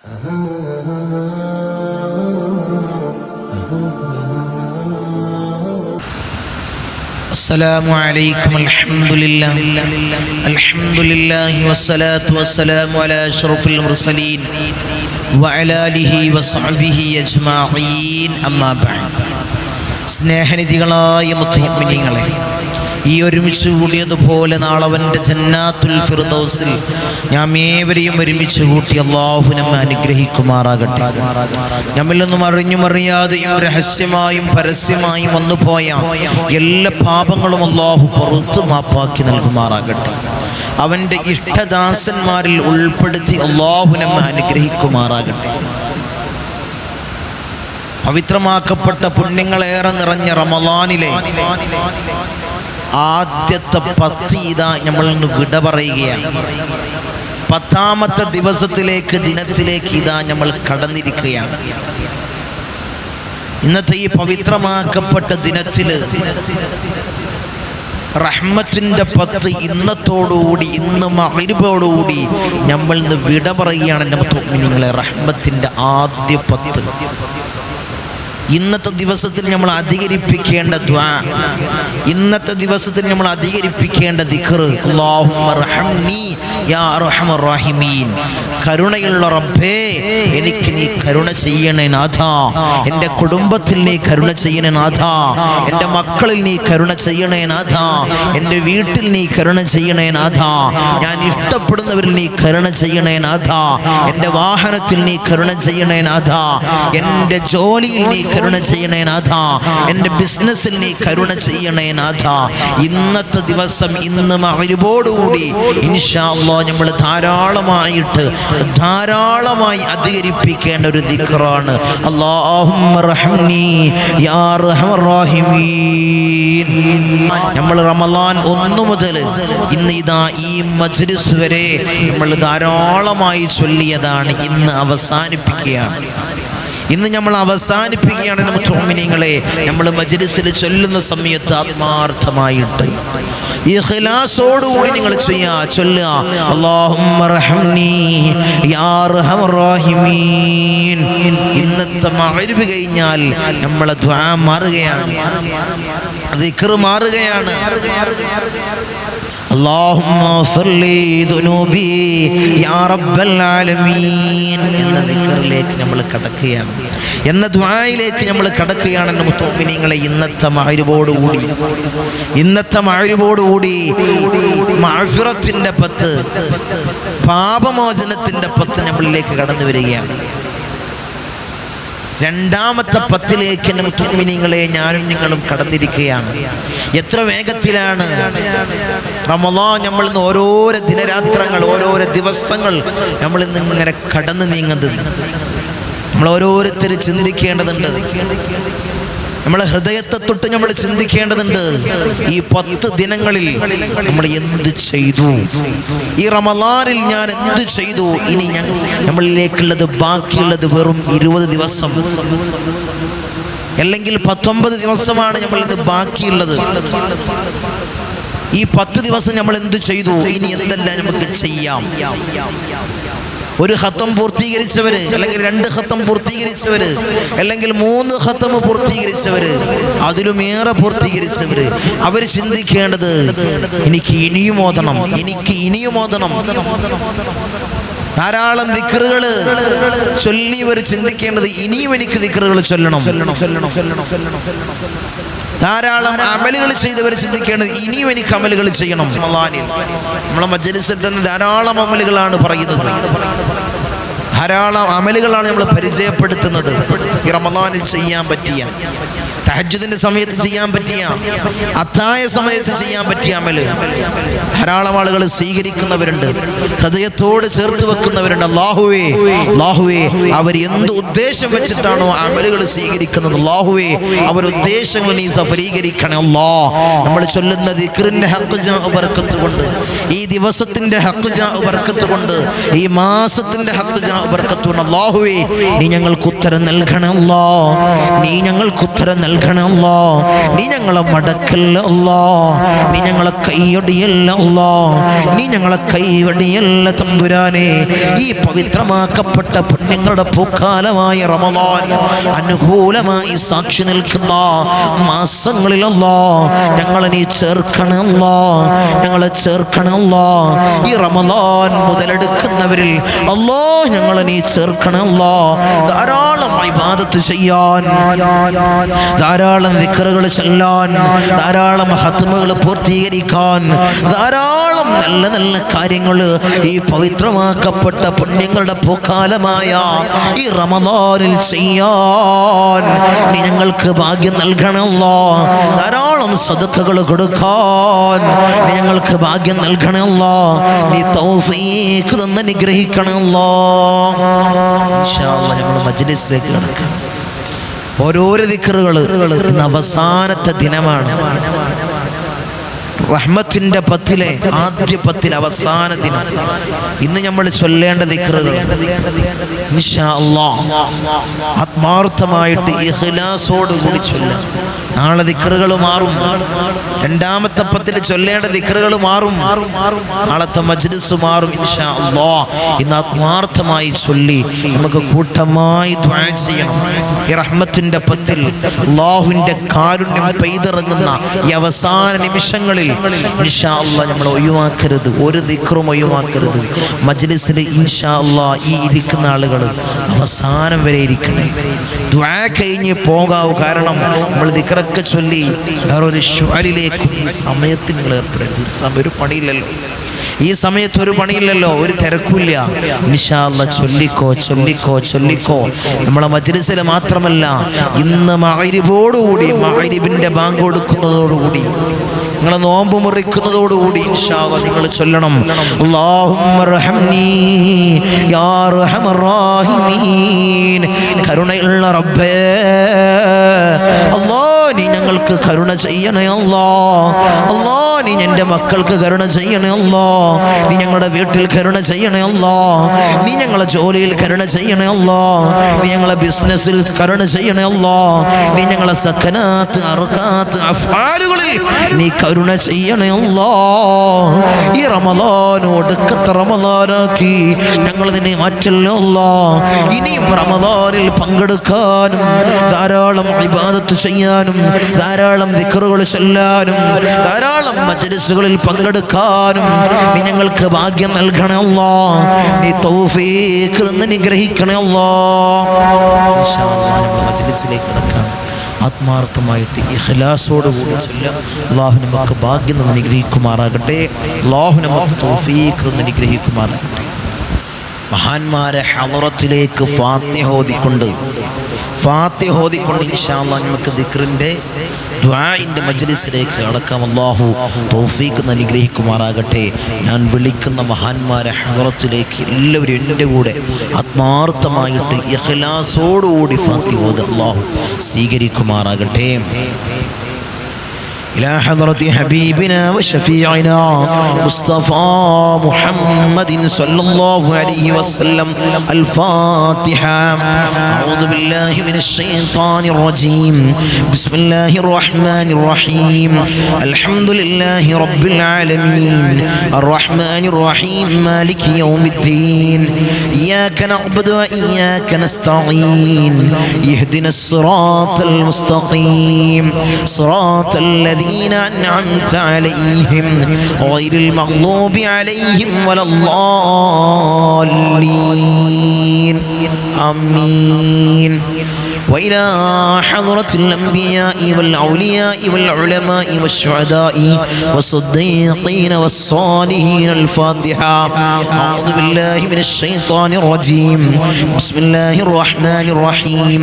السلام عليكم الحمد لله والصلاة والسلام على أشرف المرسلين وعلى آله وصحبه أجمعين أما بعد. സ്നേഹനിധികളായ മുഅ്മിനീങ്ങളെ, ഈ ഒരുമിച്ച് കൂടിയതുപോലെ നാളെ അവൻ്റെ ജന്നാത്തുൽ ഫിർദൗസിൽ നാം ഏവരെയും ഒരുമിച്ച് കൂട്ടി അല്ലാഹു നമ്മെ അനുഗ്രഹിക്കുമാറാകട്ടെ. നമ്മിൽ നിന്നും അറിഞ്ഞും അറിയാതെയും രഹസ്യമായും പരസ്യമായും വന്നുപോയ എല്ലാ പാപങ്ങളും അല്ലാഹു പുറത്തു മാപ്പാക്കി നൽകുമാറാകട്ടെ. അവൻ്റെ ഇഷ്ടദാസന്മാരിൽ ഉൾപ്പെടുത്തി അല്ലാഹു നമ്മെ അനുഗ്രഹിക്കുമാറാകട്ടെ. പവിത്രമാക്കപ്പെട്ട പുണ്യങ്ങളേറെ നിറഞ്ഞ റമളാനിലെ ആദ്യത്തെ 10 ഇതാ നമ്മൾ ഇന്ന് വിട പറയുകയാണ്. 10ാമത്തെ ദിനത്തിലേക്ക് ഇതാ നമ്മൾ കടന്നിരിക്കുകയാണ്. ഇന്നത്തെ ഈ പവിത്രമാക്കപ്പെട്ട ദിനത്തിൽ റഹ്മത്തിന്റെ 10 ഇന്നത്തോടുകൂടി, ഇന്ന് മഗ്‌രിബോടുകൂടി നമ്മൾ ഇന്ന് വിട പറയുകയാണ്. മുഅ്മിനീങ്ങളെ, റഹ്മത്തിന്റെ ആദ്യ 10. ഇന്നത്തെ ദിവസത്തിൽ നമ്മൾ അധികരിപ്പിക്കേണ്ട ദുആ, ഇന്നത്തെ ദിവസത്തിൽ നമ്മൾ അധികരിപ്പിക്കേണ്ട ദിക്ർ, അല്ലാഹുമ്മ റഹംനി യാ അർഹമർ റഹീമീൻ. കരുണയുള്ള റബ്ബേ, എനിക്ക് നീ കരുണ ചെയ്യണേ നാഥാ. എൻ്റെ കുടുംബത്തിൽ നീ കരുണ ചെയ്യണേ നാഥാ. എൻ്റെ മക്കളിൽ നീ കരുണ ചെയ്യണേ നാഥാ. എൻ്റെ വീട്ടിൽ നീ കരുണ ചെയ്യണേ നാഥാ. ഞാൻ ഇഷ്ടപ്പെടുന്നവരിൽ നീ കരുണ ചെയ്യണേ നാഥാ. എൻ്റെ വാഹനത്തിൽ നീ കരുണ ചെയ്യണേ നാഥാ. എൻ്റെ ജോലിയിൽ നീ കരുണ ചെയ്യണേ നാഥാ. എൻ്റെ ബിസിനസ്സിൽ നീ കരുണ ചെയ്യണേ നാഥാ. ഇന്നത്തെ ദിവസം, ഇന്ന് മഗ്‌രിബോടുകൂടി ഇൻഷാ അല്ലാഹ് നമ്മൾ ധാരാളമായി അധികരിപ്പിക്കേണ്ട ഒരു ദിക്റാണ് അല്ലാഹുമ്മ റഹംനി യാ അർഹമർ റഹീമീൻ. നമ്മൾ റമളാൻ 1 മുതൽ ഇന്ന് ഇതാ ഈ മജ്‌ലിസ് വരെ നമ്മൾ ധാരാളമായി ചൊല്ലിയതാണ്. ഇന്ന് അവസാനിപ്പിക്കുകയാണ്. മുഅ്മിനീങ്ങളെ, നമ്മൾ മജ്‌ലിസിൽ ചൊല്ലുന്ന സമയത്ത് ആത്മാർത്ഥമായിട്ട് ഇഖ്ലാസോടുകൂടി നിങ്ങൾ ചൊല്ലുക, അല്ലാഹുമ്മ റഹംനി യാ അർഹമർ റഹീമീൻ. ഇന്നത്തെ മഗ്‌രിബ് കഴിഞ്ഞാൽ നമ്മളെ ദുആ മാറുകയാണ്, ദിക്ർ മാറുകയാണ്. അല്ലാഹുമ്മ ഫർലി ദുനൂബി യാ റബ്ബൽ ആലമീൻ എന്ന ദിക്റിലേക്ക് നമ്മൾ കടക്കുകയാണ്, എന്ന ദുആയിലേക്ക് നമ്മൾ കടക്കുകയാണ്. മുഅ്മിനീങ്ങളെ, ഇന്നത്തെ മഗ്‌രിബോടുകൂടി മഗ്‌ഫിറത്തിന്റെ 10, പാപമോചനത്തിന്റെ 10 നമ്മളിലേക്ക് കടന്നു വരികയാണ്. 2ാമത്തെ 10ലേക്ക് മുഅ്മിനീങ്ങളെ ഞാനും നിങ്ങളും കടന്നിരിക്കുകയാണ്. എത്ര വേഗത്തിലാണ് റമളാൻ നമ്മൾ ഇന്ന് ഓരോരോ ദിനരാത്രങ്ങൾ, ഓരോരോ ദിവസങ്ങൾ നമ്മൾ ഇന്ന് ഇങ്ങനെ കടന്നു നീങ്ങുന്നത്. നമ്മൾ ഓരോരുത്തർ ചിന്തിക്കേണ്ടതുണ്ട്, നമ്മളെ ഹൃദയത്തെ തൊട്ട് നമ്മൾ ചിന്തിക്കേണ്ടതുണ്ട്. ഈ 10 ദിനങ്ങളിൽ നമ്മൾ എന്ത് ചെയ്തു? ഈ റമളാനിൽ ഞാൻ എന്ത് ചെയ്തു? ഇനി നമ്മളിലേക്കുള്ളത്, ബാക്കിയുള്ളത് വെറും 20 ദിവസം, അല്ലെങ്കിൽ 19 ദിവസമാണ് നമ്മൾ ഇത് ബാക്കിയുള്ളത്. ഈ 10 ദിവസം നമ്മൾ എന്ത് ചെയ്തു? ഇനി എന്തെല്ലാം നമുക്ക് ചെയ്യാം? ഒരു ഖത്തം പൂർത്തീകരിച്ചവര്, അല്ലെങ്കിൽ 2 ഖത്തം പൂർത്തീകരിച്ചവര്, അല്ലെങ്കിൽ 3 ഖത്തം പൂർത്തീകരിച്ചവര്, അതിലുമേറെ പൂർത്തീകരിച്ചവര്, അവർ ചിന്തിക്കേണ്ടത് എനിക്ക് ഇനിയും ഓതണം. ധാരാളം ദിക്റുകൾ ചൊല്ലിയവർ ചിന്തിക്കേണ്ടത് ഇനിയും എനിക്ക് ദിക്റുകൾ ചൊല്ലണം. ധാരാളം അമലുകൾ ചെയ്തവർ ചിന്തിക്കേണ്ടത് ഇനിയും എനിക്ക് അമലുകൾ ചെയ്യണം. നമ്മളെ മജ്‌ലിസിൽ തന്നെ ധാരാളം അമലുകളാണ് പറയുന്നത്, ധാരാളം അമലുകളാണ് നമ്മൾ പരിചയപ്പെടുത്തുന്നത്. ഈ റമളാനിൽ ചെയ്യാൻ പറ്റിയ, തഹജ്ജുദിന്റെ സമയത്ത് ചെയ്യാൻ പറ്റിയ, അത്തായ സമയത്ത് ചെയ്യാൻ പറ്റിയ അമല് ധാരാളം ആളുകൾ സ്വീകരിക്കുന്നവരുണ്ട്, ഹൃദയത്തോട് ചേർത്ത് വെക്കുന്നവരുണ്ട്. അല്ലാഹുവേ അവർ എന്ത് അവരുദ്ദേശം വെച്ചിട്ടാണോ അമലുകൾ സ്വീകരിക്കുന്നത്? അല്ലാഹുവേ അവരുദ്ദേശങ്ങൾ നീ സഫലീകരിക്കണേ അല്ലാ. നമ്മൾ ചൊല്ലുന്ന ദിക്റിന്റെ ഹഖ് ജാ ബർക്കത്ത് കൊണ്ട്, ഈ ദിവസത്തിന്റെ ഹഖ് ജാ ബർക്കത്ത് കൊണ്ട്, ഈ മാസത്തിന്റെ ഹഖ് ജാ ബർക്കത്ത് കൊണ്ട് അല്ലാഹുവേ നീ ഞങ്ങൾക്ക് ഉത്തരം നൽകണേ അല്ലാ. നീ ഞങ്ങൾക്ക് ഉത്തരം നൽകണേ അല്ലാ. നീ ഞങ്ങളെ മടക്കല്ല അല്ലാ. നീ ഞങ്ങളെ കൈയൊടിയല്ല അല്ലാ. നീ ഞങ്ങളെ കൈവടിയല്ല തമ്പുരാനെ. ഈ പവിത്രമാക്കപ്പെട്ട പുണ്യങ്ങളുടെ പൂക്കാലമായ റമളാൻ അനുകൂലമായി സാക്ഷി നിൽക്കുന്ന മാസങ്ങളിലല്ലാ ഞങ്ങളെ നീ ചേർക്കണേ അല്ലാ. ഞങ്ങളെ ചേർക്കണേ അല്ലാ. ഈ റമളാൻ മുതലെടുക്കുന്നവരിൽ അല്ലാ ഞങ്ങളെ നീ ചേർക്കണേ അല്ലാ. ധാരാളം ഇബാദത്ത് ചെയ്യാൻ, ധാരാളം ദിക്റുകൾ ചൊല്ലാൻ, ധാരാളം ഖത്മുകൾ പൂർത്തീകരിക്കാൻ, ധാരാളം നല്ല നല്ല കാര്യങ്ങൾ ഈ പവിത്രമാക്കപ്പെട്ട പുണ്യങ്ങളുടെ പൂക്കാലമായ ഈ റമളാനിൽ ചെയ്യാൻ നീ ഞങ്ങൾക്ക് ഭാഗ്യം നൽകണമല്ലോ. ധാരാളം സദഖകൾ കൊടുക്കാൻ നീ ഞങ്ങൾക്ക് ഭാഗ്യം നൽകണമല്ലോ. നീ തൗഫീഖ് തന്ന് അനുഗ്രഹിക്കണമല്ലോ. ഇൻഷാ അല്ലാഹ് ഞങ്ങൾ മജ്ലിസിലേക്ക് കടക്കാം. ഓരോരോ ദിക്റുകൾ ഇന്ന് അവസാനത്തെ ദിനമാണ്. റഹ്മത്തിന്റെ പത്തിലെ ആദ്യ പത്തിൽ അവസാന ദിനം. ഇന്ന് നമ്മൾ ചൊല്ലേണ്ട ദിക്റുകൾ ഇൻഷാ അല്ലാഹ് ആത്മാർത്ഥമായിട്ട് ഇഖ്ലാസോട് കൂടി ചൊല്ലാം. നാളെ ദിക്റുകൾ മാറും. രണ്ടാമത്തെ പത്തിൽ ചൊല്ലേണ്ട ദിക്റുകൾ മാറും. നാളത്തെ മജ്ലിസ് മാറും ഇൻഷാ അല്ലാഹ്. ഇന്ന് ആത്മാർത്ഥമായി ചൊല്ലി നമുക്ക് കൂട്ടമായി ദുആ ചെയ്യണം. ഈ റഹ്മത്തിന്റെ പത്തിൽ അല്ലാഹുവിന്റെ കാരുണ്യം പെയ്തിറങ്ങുന്ന ഈ അവസാന നിമിഷങ്ങളിൽ ഇൻഷാ അല്ലാഹ് നമ്മൾ ഒഴിവാക്കരുത്. ഒരു ദിക്റും ഒഴിവാക്കരുത്. മജ്ലിസിൽ ഇൻഷാ അല്ലാഹ് ഈ ഇരിക്കുന്ന ആളുകൾ അവസാനം വരെ ഇരിക്കണേ. ദുആ കഴിഞ്ഞ് പോകാവൂ. കാരണം നമ്മൾ ദിക്റൊക്കെ ചൊല്ലി വേറൊരു ശുഅലിലേക്ക് ഈ സമയത്തിന് നിങ്ങൾ ഏർപ്പെടേണ്ട. ഒരു പണിയില്ലല്ലോ ഈ സമയത്ത്, ഒരു പണിയില്ലല്ലോ, ഒരു തിരക്കില്ല. ഇൻഷാ അല്ലാഹ് ചൊല്ലിക്കോ ചൊല്ലിക്കോ ചൊല്ലിക്കോ. നമ്മളെ മജ്ലിസിൽ മാത്രമല്ല, ഇന്ന് മഗ്‌രിബോടുകൂടി, മഗ്‌രിബിന്റെ ബാങ്ക് കൊടുക്കുന്നതോടുകൂടി, നിങ്ങൾ നോമ്പ് മുറിക്കുന്നതോടുകൂടി ഇൻഷാ അല്ലാഹ് നിങ്ങൾ ചൊല്ലണം അല്ലാഹുമ്മ റഹംനി യാ അർഹമർ റഹീമീൻ. കരുണയുള്ള റബ്ബേ അല്ലാഹ് നീ ഞങ്ങൾക്ക് കരുണ ചെയ്യണേ അല്ലാഹ്. അല്ലാഹ് നീ എൻ്റെ മക്കൾക്ക് കരുണ ചെയ്യണേ അല്ലാഹ്. നീ ഞങ്ങളുടെ വീട്ടിൽ കരുണ ചെയ്യണേ അല്ലാഹ്. നീ ഞങ്ങളെ ജോലിയിൽ കരുണ ചെയ്യണേ അല്ലാഹ്. നീ ഞങ്ങളെ ബിസിനസ്സിൽ കരുണ ചെയ്യണേ അല്ലാഹ്. നീ ഞങ്ങളെ സക്കനാത്ത് അർക്കാത്ത് അഫ്ആലുകളിൽ നീ കരുണ ചെയ്യണേ അല്ലാഹ്. ഈ റമളാൻ ഒടുക്കത്തെ റമളാനാക്കി ഞങ്ങൾ നിന്നെ മാറ്റല്ലേ അല്ലാഹ്. ഇനിയും റമളാനിൽ പങ്കെടുക്കാനും, ധാരാളം ഇബാദത്ത് ചെയ്യാനും, ധാരാളം ദിക്റുകൾ ചൊല്ലാനും, ധാരാളം മജ്ലിസുകളിൽ പങ്കെടുക്കാനും നീ ഞങ്ങൾക്ക് ഭാഗ്യം നൽകണേ അല്ലാഹ്. നീ തൗഫീഖ് തന്ന് അനുഗ്രഹിക്കണേ അല്ലാഹ്. ഇൻഷാ അല്ലാഹ് നമ്മൾ മജ്ലിസിലേക്ക് കടക്കാം. ആത്മാർത്ഥമായിട്ട് ഇഖ്ലാസോടുകൂടി ചൊല്ലാം. അല്ലാഹു നമുക്ക് ഭാഗ്യം തന്ന് അനുഗ്രഹിക്കുമാറാകട്ടെ. അല്ലാഹു നമുക്ക് തൗഫീഖ് തന്ന് അനുഗ്രഹിക്കുമാറാകട്ടെ. മഹാന്മാരെ ഹളറത്തിലേക്ക് ഫാത്തിഹ ഓതിക്കൊണ്ട് ഇൻഷാ അല്ലാഹ് നമുക്ക് ദിക്റിന്റെ ദുആഇന്റെ മജ്ലിസിലേക്ക് കടക്കാം. അല്ലാഹു തൗഫീഖ് അനുഗ്രഹിക്കുമാറാകട്ടെ. ഞാൻ വിളിക്കുന്ന മഹാന്മാരെ ഹളറത്തിലേക്ക് എല്ലാവരും എൻ്റെ കൂടെ ആത്മാർത്ഥമായിട്ട് ഇഖ്ലാസോടുകൂടി ഫാത്തിഹ ഓതി അല്ലാഹു സ്വീകരിക്കുമാറാകട്ടെ. إلى حضرة حبيبنا وشفيعنا مصطفى محمد صلى الله عليه وسلم. الفاتحة. أعوذ بالله من الشيطان الرجيم. بسم الله الرحمن الرحيم. الحمد لله رب العالمين الرحمن الرحيم مالك يوم الدين. إياك نعبد وإياك نستعين. اهدنا الصراط المستقيم صراط الذين أنعمت عليهم غير المغضوب عليهم ولا الضالين. آمين. وإلى حضرة الأنبياء والأولياء والعلماء والشهداء والصديقين والصالحين. الفاتحة. أعوذ بالله من الشيطان الرجيم. بسم الله الرحمن الرحيم.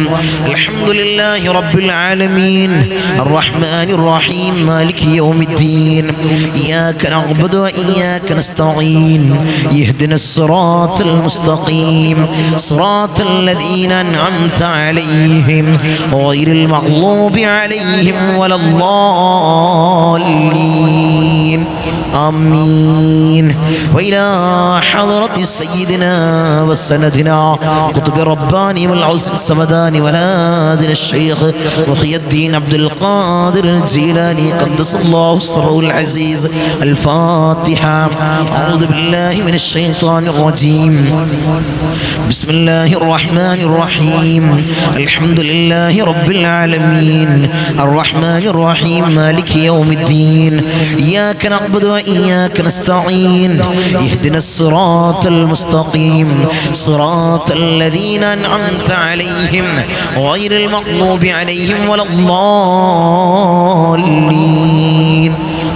الحمد لله رب العالمين الرحمن الرحيم مالك يوم الدين. إياك نعبد وإياك نستعين. اهدنا الصراط المستقيم صراط الذين أنعمت عليهم غير المغضوب عليهم ولا الضالين آمين. وإلى حضرة سيدنا وسندنا قطب رباني والعوس السمداني ولادنا الشيخ محي الدين عبد القادر الجيلاني قدس الله سره العزيز. الفاتحة. أعوذ بالله من الشيطان الرجيم. بسم الله الرحمن الرحيم. الحمد لله رب العالمين الرحمن الرحيم مالك يوم الدين إياك نعبد وإياك نستعين اهدنا الصراط المستقيم صراط الذين أنعمت عليهم غير المغضوب عليهم ولا الضالين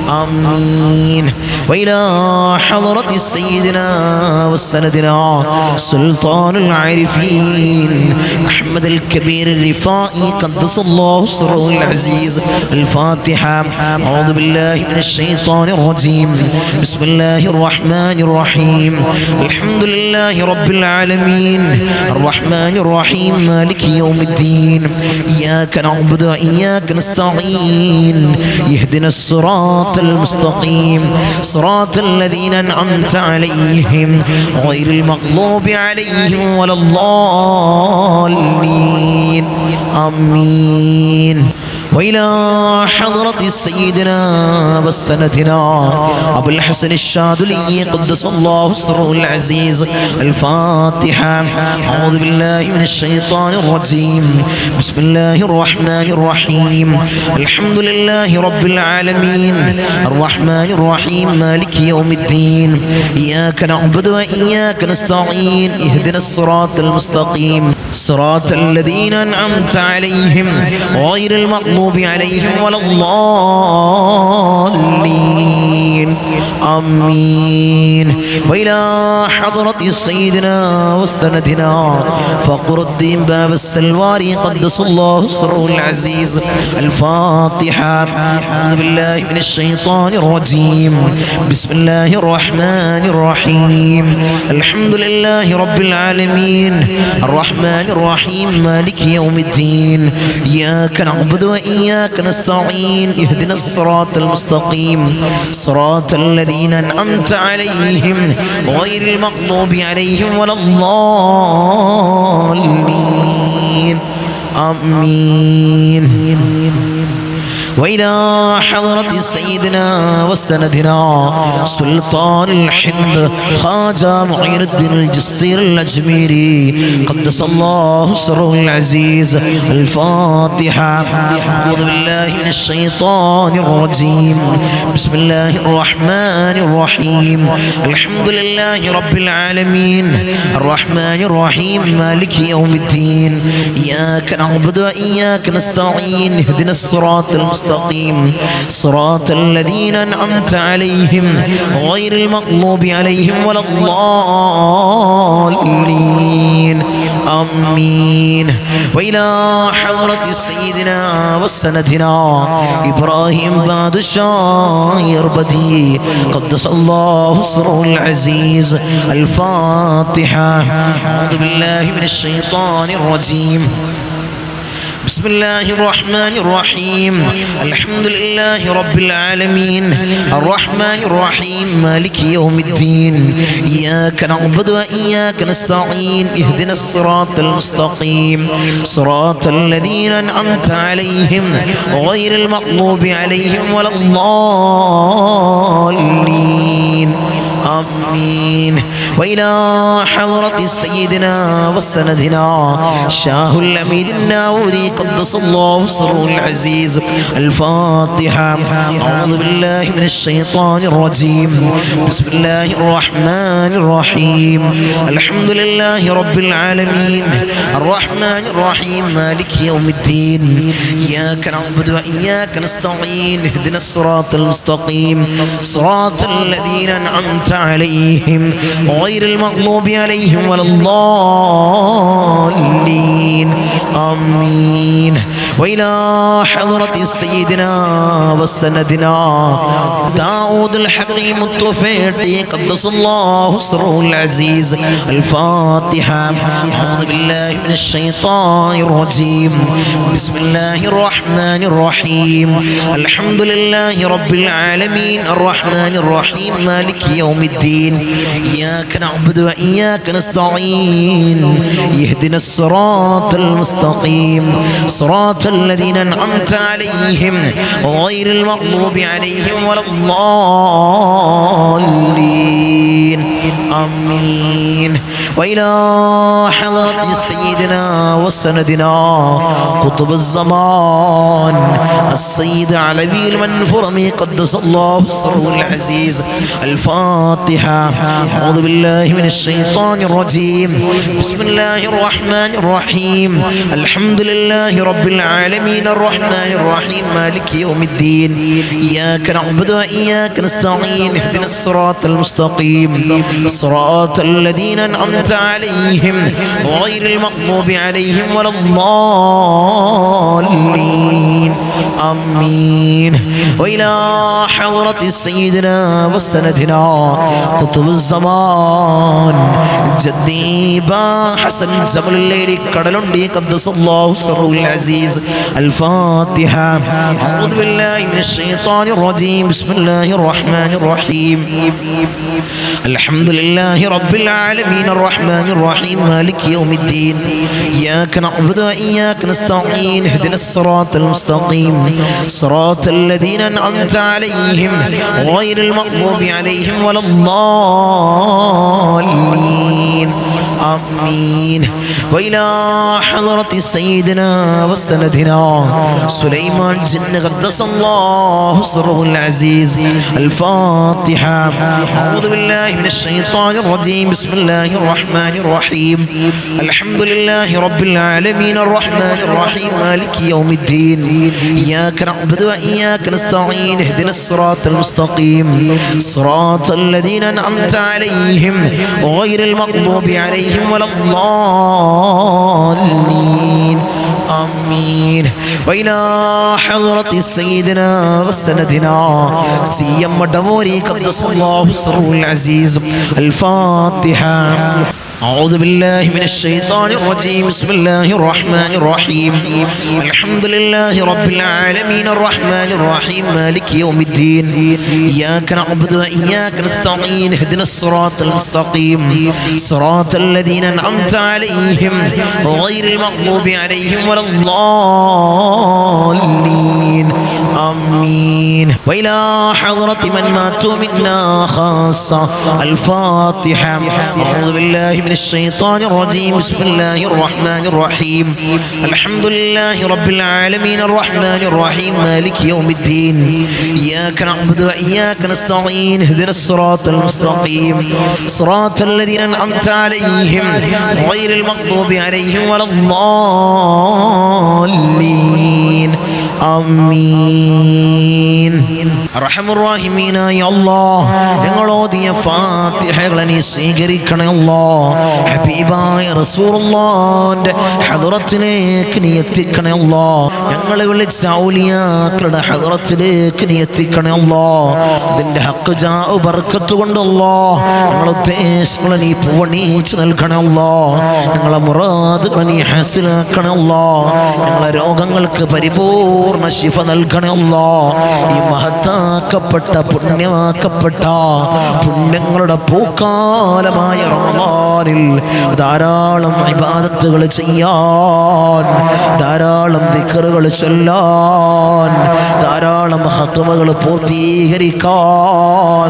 آمين. وإلى حضرة سيدنا وسندنا سلطان العارفين أحمد الكبير الرفائي قدس الله سره العزيز. الفاتحة. أعوذ بالله من الشيطان الرجيم. بسم الله الرحمن الرحيم. الحمد لله رب العالمين الرحمن الرحيم مالك يوم الدين إياك نعبد وإياك نستعين اهدنا الصراط المستقيم صراط الذين أنعمت عليهم غير المغضوب عليهم ولا الضالين آمين. وإلى حضرة سيدنا وسندنا أبو الحسن الشاذلي قدس الله سره العزيز. الفاتحة. أعوذ بالله من الشيطان الرجيم. بسم الله الرحمن الرحيم. الحمد لله رب العالمين الرحمن الرحيم مالك يوم الدين إياك نعبد وإياك نستعين اهدنا الصراط المستقيم صراط الذين أنعمت عليهم غير المغضوب عليهم ولا الضالين آمين. وإلى حضرة سيدنا وسندنا فقر الدين باب السلواري قدس الله سره العزيز. الفاتحة. أعوذ بالله من الشيطان الرجيم. بسم الله الرحمن الرحيم. الحمد لله رب العالمين الرحمن الرحيم مالك يوم الدين إياك نعبد وإياك نستعين اهدنا الصراط المستقيم صراط الذين أنعمت عليهم غير المغضوب عليهم ولا الضالين آمين. وإلى حضرة سيدنا وسندنا سلطان الحند خواجة معين الدين الجسطير الأجميري قدس الله سره العزيز. الفاتحة. أعوذ بالله من الشيطان الرجيم. بسم الله الرحمن الرحيم. الحمد لله رب العالمين الرحمن الرحيم مالك يوم الدين إياك نعبد وإياك نستعين اهدنا الصراط المستقيم صراط الذين أنعمت عليهم غير المغضوب عليهم ولا الضالين آمين. وإلى حضرة سيدنا وسندنا إبراهيم بادشاه يربدي قدس الله سره العزيز. الفاتحة. أعوذ بالله من الشيطان الرجيم. بسم الله الرحمن الرحيم. الحمد لله رب العالمين الرحمن الرحيم مالك يوم الدين إياك نعبد وإياك نستعين اهدنا الصراط المستقيم صراط الذين أنعمت عليهم غير المغضوب عليهم ولا الضالين آمين. وإلى حضرة سيدنا وسندنا شاه الأميد الناوري قدس الله سره العزيز. الفاتحة. أعوذ بالله من الشيطان الرجيم. بسم الله الرحمن الرحيم. الحمد لله رب العالمين الرحمن الرحيم مالك يوم الدين إياك نعبد وإياك نستعين اهدنا الصراط المستقيم صراط الذين أنعمت عليهم غير المغضوب عليهم ولا الضالين آمين. وإلى حضرة سيدنا وسندنا داود الحكيم الطفيلي قدس الله سره العزيز. الفاتحة. أعوذ بالله من الشيطان الرجيم. بسم الله الرحمن الرحيم. الحمد لله رب العالمين الرحمن الرحيم مالك يوم الدين. إياك نعبد وإياك نستعين. يهدنا الصراط المستقيم صراط الذين أنعمت عليهم غير المغضوب عليهم ولا الضالين. آمين. وإلى حضرة سيدنا وسندنا قطب الزمان السيد علوي المنفرمي قدس الله سره العزيز. الفاتحة. أعوذ بالله من الشيطان الرجيم. بسم الله الرحمن الرحيم. الحمد لله رب العالمين الرحمن الرحيم مالك يوم الدين. إياك نعبد وإياك نستعين. اهدنا الصراط المستقيم صراط الذين أنعمت عليهم غير المغضوب عليهم ولا الضالين. آمين. وإلى حضرة سيدنا وسندنا قطب الزمان جدي با حسن زمل الليل كدلندي قدس الله سره العزيز. الفاتحة. أعوذ بالله من الشيطان الرجيم. بسم الله الرحمن الرحيم. الحمد لله رب العالمين الرحمن الرحيم مالك يوم الدين. إياك نعبد وإياك نستعين. اهدنا الصراط المستقيم صراط الذين أنعمت عليهم غير المغضوب عليهم ولا الضالين. آمين. وإلى حضرة سيدنا وسندنا سليمان جن قدس الله سره العزيز. الفاتحة. أعوذ بالله من الشيطان الرجيم. بسم الله الرحمن الرحيم. الحمد لله رب العالمين الرحمن الرحيم مالك يوم الدين. إياك نعبد وإياك نستعين. اهدنا الصراط المستقيم صراط الذين أنعمت عليهم غير المغضوب عليهم ولا الضالين. آمين. وإلى حضرة سيدنا وسندنا سيما دموري قدس الله سره العزيز. الفاتحة. أعوذ بالله من الشيطان الرجيم. بسم الله الرحمن الرحيم. الحمد لله رب العالمين الرحمن الرحيم مالك يوم الدين. إياك نعبد وإياك نستعين. اهدنا الصراط المستقيم صراط الذين أنعمت عليهم غير المغضوب عليهم ولا الضالين. آمين. وإلى حضرة من ماتوا منا خاصة. الفاتحة. أعوذ بالله من الشيطان الرجيم. بسم الله الرحمن الرحيم. الحمد لله رب العالمين الرحمن الرحيم مالك يوم الدين. إياك نعبد وإياك نستعين. اهدنا الصراط المستقيم صراط الذين أنعمت عليهم غير المغضوب عليهم ولا الضالين. آمين. أرحم الراحمين يا الله ഞങ്ങളോദിയ ഫാത്തിഹകളെ നീ സ്വീകരിക്കണേ അല്ലാഹ്. ഹബീബായ റസൂലുള്ളാഹിന്റെ ഹദ്റത്തിലേക്ക് നീ എത്തിക്കണേ അല്ലാഹ്. ഞങ്ങളെ വിളിച്ച ഔലിയാക്കളുടെ ഹദ്റത്തിലേക്ക് നീ എത്തിക്കണേ അല്ലാഹ്. അതിന്റെ ഹഖ് ജാ ബർക്കത്ത് കൊണ്ട് അല്ലാഹ് ഞങ്ങളുടെ ഉദ്ദേശങ്ങളെ നീ പൂവണിച്ച് നൽകണേ അല്ലാഹ്. ഞങ്ങളെ മുറാദുകളെ നീ ഹാസിലാക്കണേ അല്ലാഹ്. ഞങ്ങളെ രോഗങ്ങൾക്ക് പരിപൂർണ്ണ ശിഫ നൽകണേ അല്ലാഹ്. ഈ മഹത്താക്കപ്പെട്ട പുണ്യമാക്കപ്പെട്ട പുണ്യങ്ങളുടെ പൂക്കാലമായ റമളാനിൽ ധാരാളം ഇബാദത്തുകൾ ചെയ്യാൻ, ധാരാളം ദിക്റുകൾ ചൊല്ലാൻ, ധാരാളം ഖത്മുകൾ പൂർത്തീകരിക്കാൻ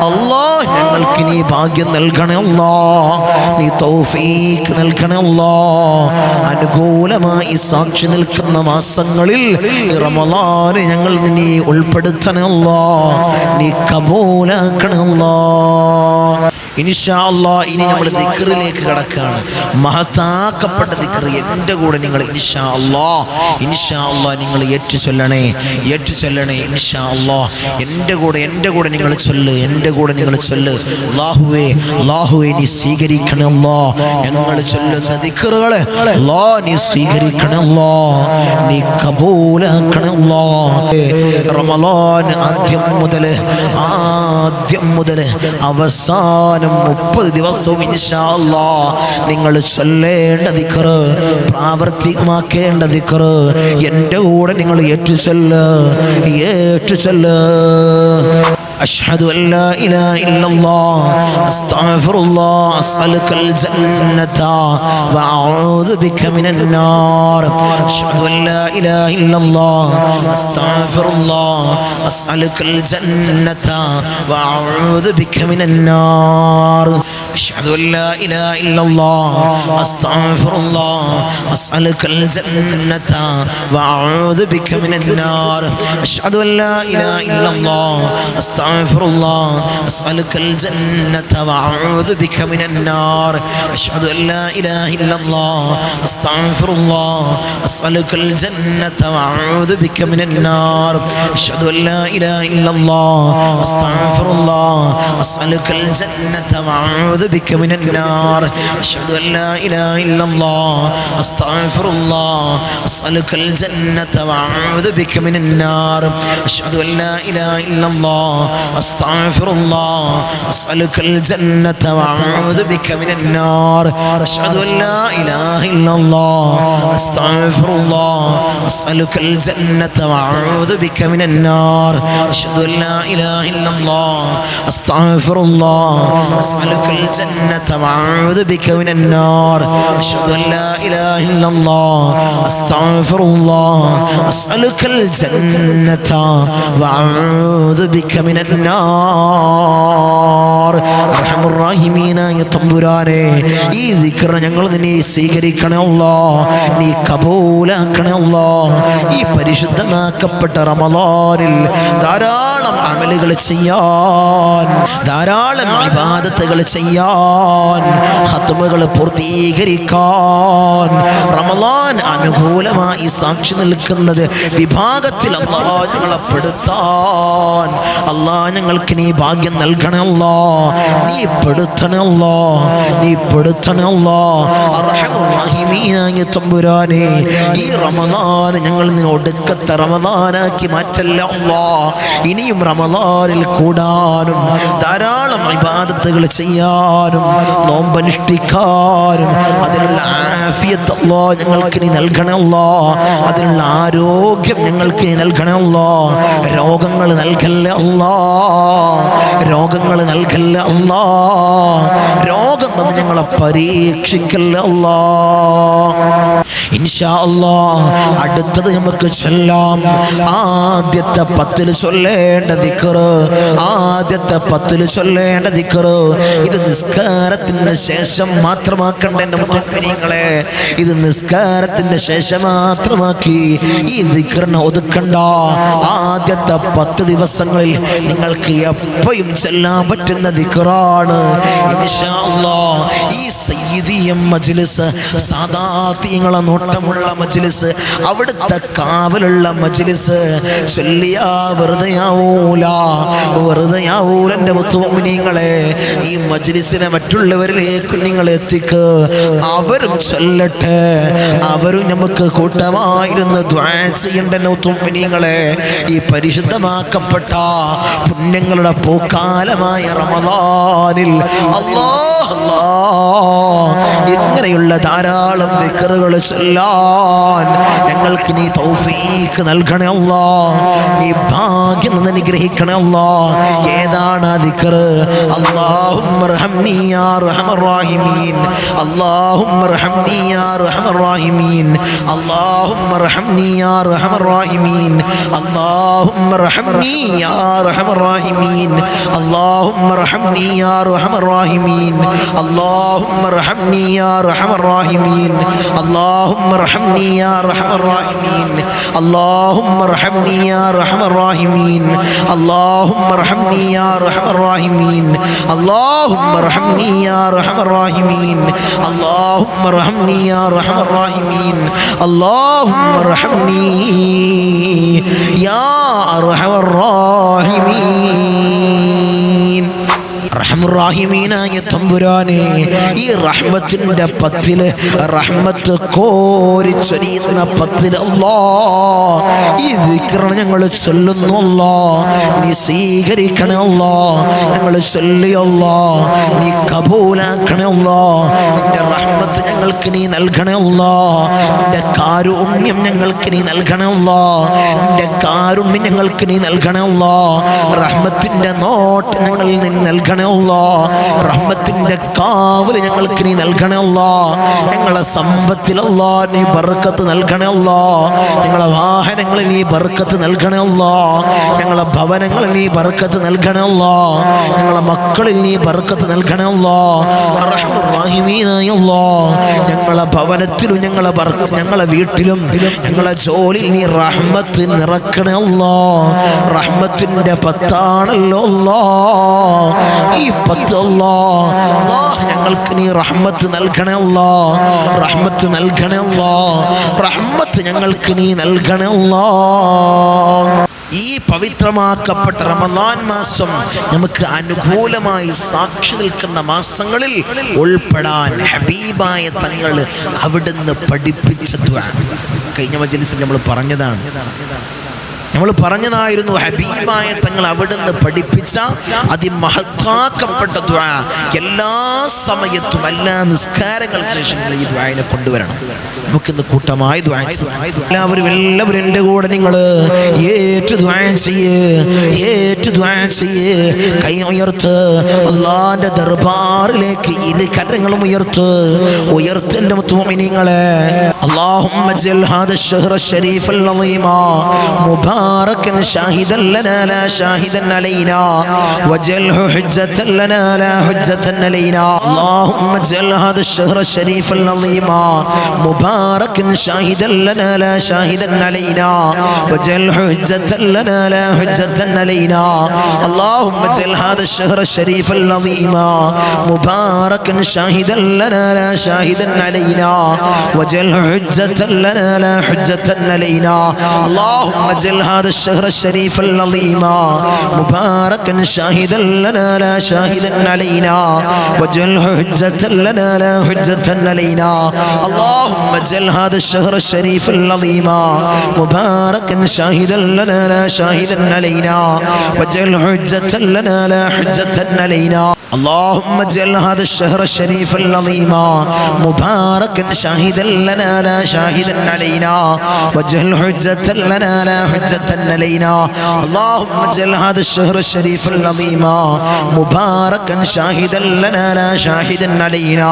അല്ലാഹ് ഞങ്ങൾക്ക് നീ ഭാഗ്യം നൽകണേ അല്ലാഹ്. നീ തൗഫീഖ് നൽകണേ അല്ലാഹ്. അനുകൂലമായി സാക്ഷി നിൽക്കുന്ന മാസങ്ങളിൽ റമളാനെ ഞങ്ങൾ നീ ഉൾപ്പെടുത്തണേ അല്ലാഹ്. നീ കബൂലാക്കണേ അല്ലാഹ്. ഇൻഷാ അല്ലാഹ് ഇനി നമ്മൾ ദിക്റിലേക്ക് കടക്കുകയാണ്. മഹത്താക്കപ്പെട്ട ദിക്ർ എൻ്റെ കൂടെ നിങ്ങൾ ഇൻഷാ അല്ലാഹ് നിങ്ങൾ ഏറ്റു ചൊല്ലണേ ഇൻഷാ അല്ലാഹ്. എൻ്റെ കൂടെ നിങ്ങൾ ചൊല്ല്, നിങ്ങൾ ചൊല്ല്. അല്ലാഹുവേ നീ സ്വീകരിക്കണേ അല്ലാഹ്. ഞങ്ങൾ ചൊല്ലുന്ന ദിക്റുകളെ അല്ലാഹ് നീ സ്വീകരിക്കണേ അല്ലാഹ്, നീ കബൂലാക്കണേ അല്ലാഹ്. റമളാൻ ആദ്യം മുതൽ അവസാനം 30 ദിവസവും ഇൻഷാ അല്ലാഹ് നിങ്ങൾ ചൊല്ലേണ്ട ദിക്ർ, പ്രാവർത്തികമാക്കേണ്ട ദിക്ർ എൻ്റെ കൂടെ നിങ്ങൾ ഏറ്റു ചൊല്ല്. أشهد أن لا إله إلا الله أستغفر الله أسألك الجنة وأعوذ بك من النار. أشهد أن لا إله إلا الله أستغفر الله أسألك الجنة وأعوذ بك من النار. أشهد أن لا إله إلا الله أستغفر الله أسألك الجنة وأعوذ بك من النار. أشهد أن لا إله إلا الله أستغفر الله أسألك الجنة وأعوذ بك من النار. أشهد أن لا إله إلا الله أستغفر الله أسألك الجنة وأعوذ بك من النار. أشهد أن لا إله إلا الله أستغفر الله أسألك الجنة وأعوذ بك من النار. أشهد أن لا إله إلا الله أستغفر الله أسألك الجنة وأعوذ بك من النار. أشهد أن لا إله إلا الله أستغفر الله أسألك الجنة وأعوذ بك من النار. أشهد أن لا إله إلا الله أستغفر الله أسألك الجنة وأعوذ بك من النار. أشهد أن لا إله إلا الله أستغفر الله أسألك الجنة وأعوذ بك من النار. أشهد أن لا إله إلا الله أستغفر الله أسألك الجنة وأعوذ بك من النار. അർഹമുർ റഹീമീനായ തമ്പുരാനെ, ഈ ദിക്ർ ഞങ്ങൾ നീ സ്വീകരിക്കണേ അല്ലാഹ്, നീ കബൂലാക്കണേ അല്ലാഹ്. ഈ പരിശുദ്ധമാക്കപ്പെട്ട റമളാനിൽ ധാരാളം അമലുകൾ ചെയ്യാൻ, ധാരാളം ഇബാദത്തുകൾ ചെയ്യാൻ, ഖത്മുകൾ പൂർത്തീകരിക്കാൻ, റമളാൻ അനുകൂലമായി സാക്ഷി നിൽക്കുന്നത് വിഭാഗത്തിൽ അല്ലാഹ് ഞങ്ങളെ പെടുത്താൻ അല്ലാഹ് ഞങ്ങൾക്ക് നീ ഭാഗ്യം നൽകണേ അല്ലാഹ്, നീ പെടുത്തണേ അല്ലാഹ്, നീ പെടുത്തണേ അല്ലാഹ്. അർഹമുർ റഹീമീനായ തമ്പുരാനെ, ഈ റമളാൻ ഞങ്ങൾ നിന്നെ ഒടുക്കത്തെ റമളാനാക്കി മാറ്റല്ല അല്ലാഹ്. ഇനിയും റമളാനിൽ കൂടാനും ധാരാളം ഇബാദത്തുകൾ ചെയ്യാനും നോമ്പനുഷ്ഠിക്കാനും അതിനുള്ള ആഫിയത്ത് അല്ലാഹ് ഞങ്ങൾക്ക് നീ നൽകണേ അല്ലാഹ്, അതിനുള്ള ആരോഗ്യം ഞങ്ങൾക്ക് നീ നൽകണേ അല്ലാഹ്. രോഗങ്ങൾ നൽകല്ലേ അല്ലാഹ്, രോഗങ്ങൾ നൽകല്ലേ അല്ലാഹ്, രോഗം വന്ന് ഞങ്ങളെ പരീക്ഷിക്കല്ലേ അല്ലാഹ്. ഇൻഷാ അല്ലാഹ് അടുത്തത് നമുക്ക് ചൊല്ലാം. ആദ്യത്തെ 10 ചൊല്ലേണ്ട ദിക്ർ, ആദ്യത്തെ 10 ചൊല്ലേണ്ട ദിക്ർ ഇത് നിസ്കാരത്തിന് ശേഷം മാത്രമാക്കണ്ട എൻ്റെ മുത്തമ്മിനീങ്ങളെ, ഇത് നിസ്കാരത്തിന് ശേഷം മാത്രമാക്കി ഈ ദിക്റിനെ ഒതുക്കണ്ട. ആദ്യത്തെ 10 ദിവസങ്ങളിൽ നിങ്ങൾക്ക് എപ്പോഴും ചെല്ലാൻ പറ്റുന്ന ദിക്റാണ് ഇൻഷാ അല്ലാഹ്. ഈ സയ്യിദിയ മജ്ലിസ്, സാദാത്യങ്ങളെ നോട്ടമുള്ള മജ്ലിസ്, അവിടുത്തെ കാവലുള്ള മജ്ലിസ് ചൊല്ലിയാ വെറുതെയാവൂല എൻ്റെ മുത്തുമുഅ്മിനീങ്ങളെ. ഈ മജ്ലിസിനെ മറ്റുള്ളവരിലേക്ക് നിങ്ങൾ എത്തിക്ക്, അവരും ചൊല്ലട്ടെ, അവരും നമുക്ക് കൂട്ടമായിരുന്ന് ദുആ ചെയ്യേണ്ട മുത്തുമുഅ്മിനീങ്ങളെ. ഈ പരിശുദ്ധമാക്കപ്പെട്ട പുണ്യങ്ങളുടെ പൂക്കാലമായ റമളാനിൽ അല്ലാഹ് ഇങ്ങനെയുള്ള ധാരാളം ദിക്റുകൾ ചൊല്ലാൻ ഞങ്ങൾക്ക് നീ തൗഫീഖ് നൽകണേ അല്ലാഹ്, നീ ഭാഗ്യം അനുഗ്രഹിക്കണേ അല്ലാഹ്. ഏതാണ് ആ ദിക്ർ? അല്ലാഹുമ്മ അർഹംനി യാ അർഹമർ റഹീമീൻ, അല്ലാഹുമ്മ അർഹംനി യാ അർഹമർ റഹീമീൻ അല്ലാഹുമ്മ റഹംനി യാ അർഹമർ റഹീമീൻ അല്ലാഹുമ്മ റഹംനി യാ അർഹമർ റഹീമീൻ അല്ലാഹുമ്മ റഹംനി യാ അർഹമർ റഹീമീൻ അല്ലാഹുമ്മ റഹംനി യാ അർഹമർ റഹീമീൻ അല്ലാഹുമ്മ റഹംനി യാ അർഹമർ റഹീമീൻ അല്ലാഹുമ്മ റഹംനി യാ അർഹമർ റഹീമീൻ അല്ലാഹുമ്മ റഹംനി യാ അർഹമർ റഹീമീൻ അല്ലാഹുമ്മ റഹംനി യാ അർഹമർ റഹീമീൻ അല്ലാഹുമ്മ റഹംനി യാ അർഹമർ റഹീമീൻ അല്ലാഹുമ്മ റഹംനി യാ അർഹമർ റഹീമീൻ. റഹ്മുറാഹിമീനായ തമ്പുരാനെ, ഈ റഹ്മത്തിന്റെ പത്തില് റഹ്മത്ത് കോരിച്ചൊരിയുന്ന പത്തില് അല്ലാഹ് ഈ ദിക്റാണ് ഞങ്ങൾ ചൊല്ലുന്നു. അല്ലാഹ് നീ സ്വീകരിക്കണേ, അല്ലാഹ് ഞങ്ങൾ ചൊല്ലി അല്ലാഹ് നീ കബൂലാക്കണേ, അല്ലാഹ് നിന്റെ റഹ്മത്ത് ഞങ്ങൾക്ക് നീ നൽകണേ, അല്ലാഹ് നിന്റെ കാരുണ്യം ഞങ്ങൾക്ക് നീ നൽകണേ, അല്ലാഹ് നിന്റെ കാരുണ്യം ഞങ്ങൾക്ക് നീ നൽകണേ, അല്ലാഹ് റഹ്മത്തിന്റെ നോട്ട് ഞങ്ങളിൽ നീ നൽകണേ, റഹ്മത്തിന്റെ കാവല് ഞങ്ങൾക്ക് നീ നൽകണേ, അല്ലാഹ് ഞങ്ങളെ സമ്പത്തിൽ അല്ലാഹ് നീ ബർക്കത്ത് നൽകണേ, അല്ലാഹ് ഞങ്ങളെ വാഹനങ്ങളിൽ നീ ബർക്കത്ത് നൽകണേ, അല്ലാഹ് ഞങ്ങളെ ഭവനങ്ങളിൽ നീ ബർക്കത്ത് നൽകണേ, അല്ലാഹ് ഞങ്ങളെ മക്കളിൽ നീ ബർക്കത്ത് നൽകണേ, അല്ലാഹ് അർഹമർ റഹീമീനായ അല്ലാഹ് ഞങ്ങളെ ഭവനത്തിലും ഞങ്ങളെ വീട്ടിലും ഞങ്ങളെ ജോലിയിൽ നീ റഹ്മത്ത് നിറക്കണേ, അല്ലാഹ് റഹ്മത്തിന്റെ പത്താണല്ലോ അല്ലാഹ് ഈ പത്ത്. അല്ലാഹ് ഞങ്ങൾക്ക് നീ റഹ്മത്ത് നൽകണേ, അല്ലാഹ് റഹ്മത്ത് നൽകണേ, അല്ലാഹ് റഹ്മത്ത് ഞങ്ങൾക്ക് നീ നൽകണേ, അല്ലാഹ്. ഈ പവിത്രമാക്കപ്പെട്ട റമളാൻ മാസം നമുക്ക് അനുകൂലമായി സാക്ഷി നിൽക്കുന്ന മാസങ്ങളിൽ ഉൾപ്പെടാൻ ഹബീബായ തങ്ങൾ അവിടുന്ന് പഠിപ്പിച്ച ദുആ കഴിഞ്ഞ മജ്‌ലിസിൽ നമ്മൾ പറഞ്ഞതായിരുന്നു. ഹബീബായ തങ്ങൾ അവിടുന്ന് പഠിപ്പിച്ച അതിമഹത്താക്കപ്പെട്ട ദുആ എല്ലാ സമയത്തും എല്ലാ നിസ്കാരങ്ങൾക്ക് ശേഷം ഈ ദുആനെ കൊണ്ടുവരണം. നമുക്കിന്ന് കൂട്ടമായി ദുആ ചെയ്യാം. എല്ലാവരും എൻ്റെ കൂടെ നിങ്ങൾ ഏറ്റു ദുആ ചെയ്യ്, കൈ ഉയർത്ത്, അല്ലാഹുവിന്റെ ദർബാറിലേക്ക് ഇരു കരങ്ങളും ഉയർത്ത് എൻ്റെ മുഅ്മിനീങ്ങളെ. അല്ലാഹുമ്മ ജൽ ഹാദ الشهر الشريف العظيم مباركا شاهدا لنا لا شاهدا علينا وجله حجة لنا لا حجة علينا. اللهم اجعل هذا الشهر الشريف العظيم مباركا شاهدا لنا لا شاهدا علينا وجله حجة لنا لا حجة علينا. اللهم اجعل هذا الشهر الشريف العظيم مباركا شاهدا لنا لا شاهدا علينا وجله حجة لنا لا حجة علينا. اللهم اجعل هذا الشهر الشريف العظيم مباركا شاهدا لنا لا شاهدا علينا وجعله حجة لنا لا حجة علينا. اللهم اجعل هذا الشهر الشريف العظيم مباركا شاهدا لنا لا شاهدا علينا وجعله حجة لنا لا حجة علينا. اللهم اجعل هذا الشهر الشريف العظيم مباركا شاهدا لنا لا شاهدا علينا واجعل حجة لنا لا حجة علينا. اللهم اجعل هذا الشهر الشريف العظيم مباركا شاهدا لنا لا شاهدا علينا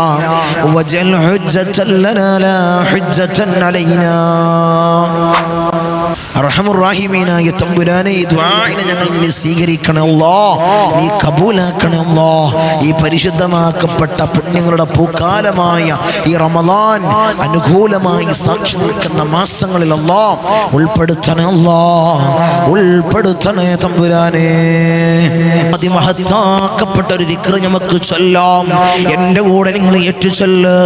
واجعل حجة لنا لا حجة علينا. റഹ്മുറാഹിമീനായ തമ്പുരാനെ, ഈ ദുആഇനെ ഞങ്ങൾ നീ സ്വീകരിക്കണേ അല്ലാഹ്, നീ കബൂലാക്കണേ അല്ലാഹ്. ഈ പരിശുദ്ധമാക്കപ്പെട്ട പുണ്യങ്ങളുടെ പൂക്കാലമായ ഈ റമളാൻ അനുകൂലമായി സാക്ഷി നിൽക്കുന്ന മാസങ്ങളിൽ അല്ലാഹ് ഉൾപ്പെടുത്തണേ, അല്ലാഹ് ഉൾപ്പെടുത്തണേ തമ്പുരാനെ. അതിമഹത്താക്കപ്പെട്ട ഒരു ദിക്ർ നമുക്ക് ചൊല്ലാം. എൻ്റെ കൂടെ നിങ്ങൾ ഏറ്റു ചൊല്ല്.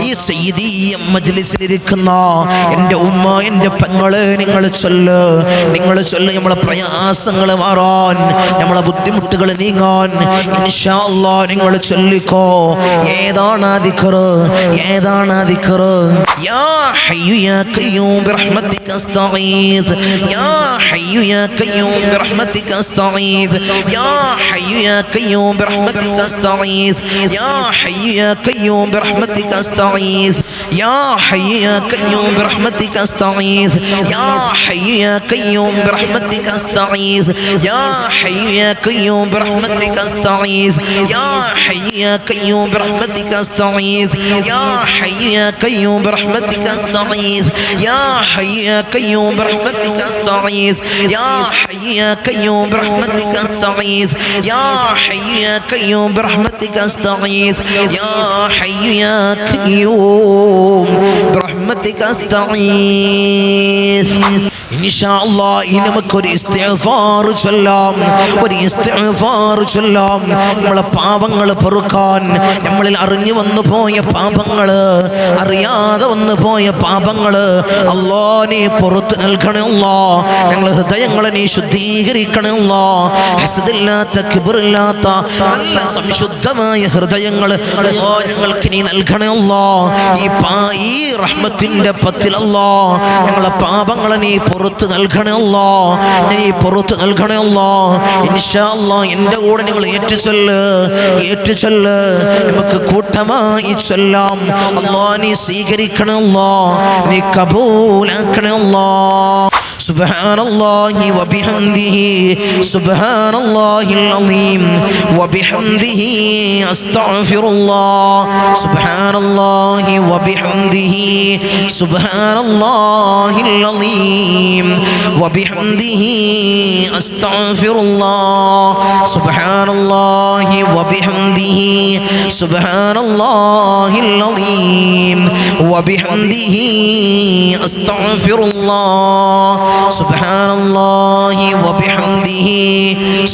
ഈ സയ്യിദീയ മജ്‌ലിസിൽ ഇരിക്കുന്ന എൻ്റെ ഉമ്മ, എൻ്റെ പെങ്ങളെ, നിങ്ങൾ ചൊല്ല്. നമ്മളെ പ്രയാസങ്ങൾ മാറാൻ, നമ്മളെ ബുദ്ധിമുട്ടുകൾ നീങ്ങാൻ ഇൻഷാ അല്ലാഹ് നിങ്ങൾ ചൊല്ലിക്കോ. ഏതാണ് ആ ദിക്ർ? യാ ഹയ്യു യാ ഖയ്യൂം ബിറഹ്മതിക അസ്തഗീസ്, യാ ഹയ്യു യാ ഖയ്യൂം ബിറഹ്മതിക അസ്തഗീസ്, യാ ഹയ്യു യാ ഖയ്യൂം ബിറഹ്മതിക അസ്തഗീസ്, യാ ഹയ്യു യാ ഖയ്യൂം ബിറഹ്മതിക അസ്തഗീസ്. يا حي يا قيوم برحمتك استغيث يا حي يا قيوم برحمتك استغيث يا حي يا قيوم برحمتك استغيث يا حي يا قيوم برحمتك استغيث يا حي يا قيوم برحمتك استغيث يا حي يا قيوم برحمتك استغيث يا حي يا قيوم برحمتك استغيث يا حي يا قيوم برحمتك استغيث يا حي يا قيوم برحمتك استغيث. ഇൻഷാ അല്ലാഹ് ഇനി നമുക്കൊരു ഇസ്തിഗ്ഫാർ ചൊല്ലാം, ഒരു ഇസ്തിഗ്ഫാർ ചൊല്ലാം. നമ്മളെ പാപങ്ങൾ പൊറുക്കാൻ, നമ്മളിൽ അറിഞ്ഞു വന്നു പോയ പാപങ്ങൾ, അറിയാതെ വന്നു പോയ പാപങ്ങൾ അല്ലാഹ് നീ പുറത്ത് നൽകണേ അല്ലാഹ്. ഞങ്ങൾ ഹൃദയങ്ങളെ നീ ശുദ്ധീകരിക്കണേ അല്ലാഹ്. ഹസദില്ലാത്ത കിബ്റില്ലാത്ത നല്ല സംശുദ്ധമായ ഹൃദയങ്ങൾ അല്ലാഹ് ഞങ്ങൾക്ക് നീ നൽകണേ അല്ലാഹ്. ഈ റഹ്മത്തിന്റെ പത്തിൽ അല്ലാഹ് ഞങ്ങളെ പാപങ്ങളെ നീ പുറത്ത് നൽകണേ അല്ലാഹ്, നീ പുറത്ത് നൽകണേ അല്ലാഹ്. ഇൻഷാ അല്ലാഹ് എൻ്റെ കൂടെ നിങ്ങൾ ഏറ്റുചൊല്ല് നമുക്ക് കൂട്ടമായി ചൊല്ലാം. അല്ലാഹ് നീ സ്വീകരിക്കണേ അല്ലാഹ്, നീ കബൂലാക്കണേ അല്ലാഹ്. സുബ്ഹാനല്ലാഹി വബിഹംദിഹി സുബ്ഹാനല്ലാഹിൽ അളീം വബിഹംദിഹി അസ്തഗ്ഫിറുല്ലാഹ് സുബ്ഹാനല്ലാഹി വബിഹംദിഹി സുബ്ഹാനല്ലാഹിൽ അളീം വബിഹംദിഹി അസ്തഗ്ഫിറുല്ലാഹ് സുബ്ഹാനല്ലാഹി വബിഹംദിഹി സുബ്ഹാനല്ലാഹിൽ അളീം വബിഹംദിഹി അസ്തഗ്ഫിറുല്ലാഹ് സുബ്ഹാനല്ലാഹി വബിഹംദിഹി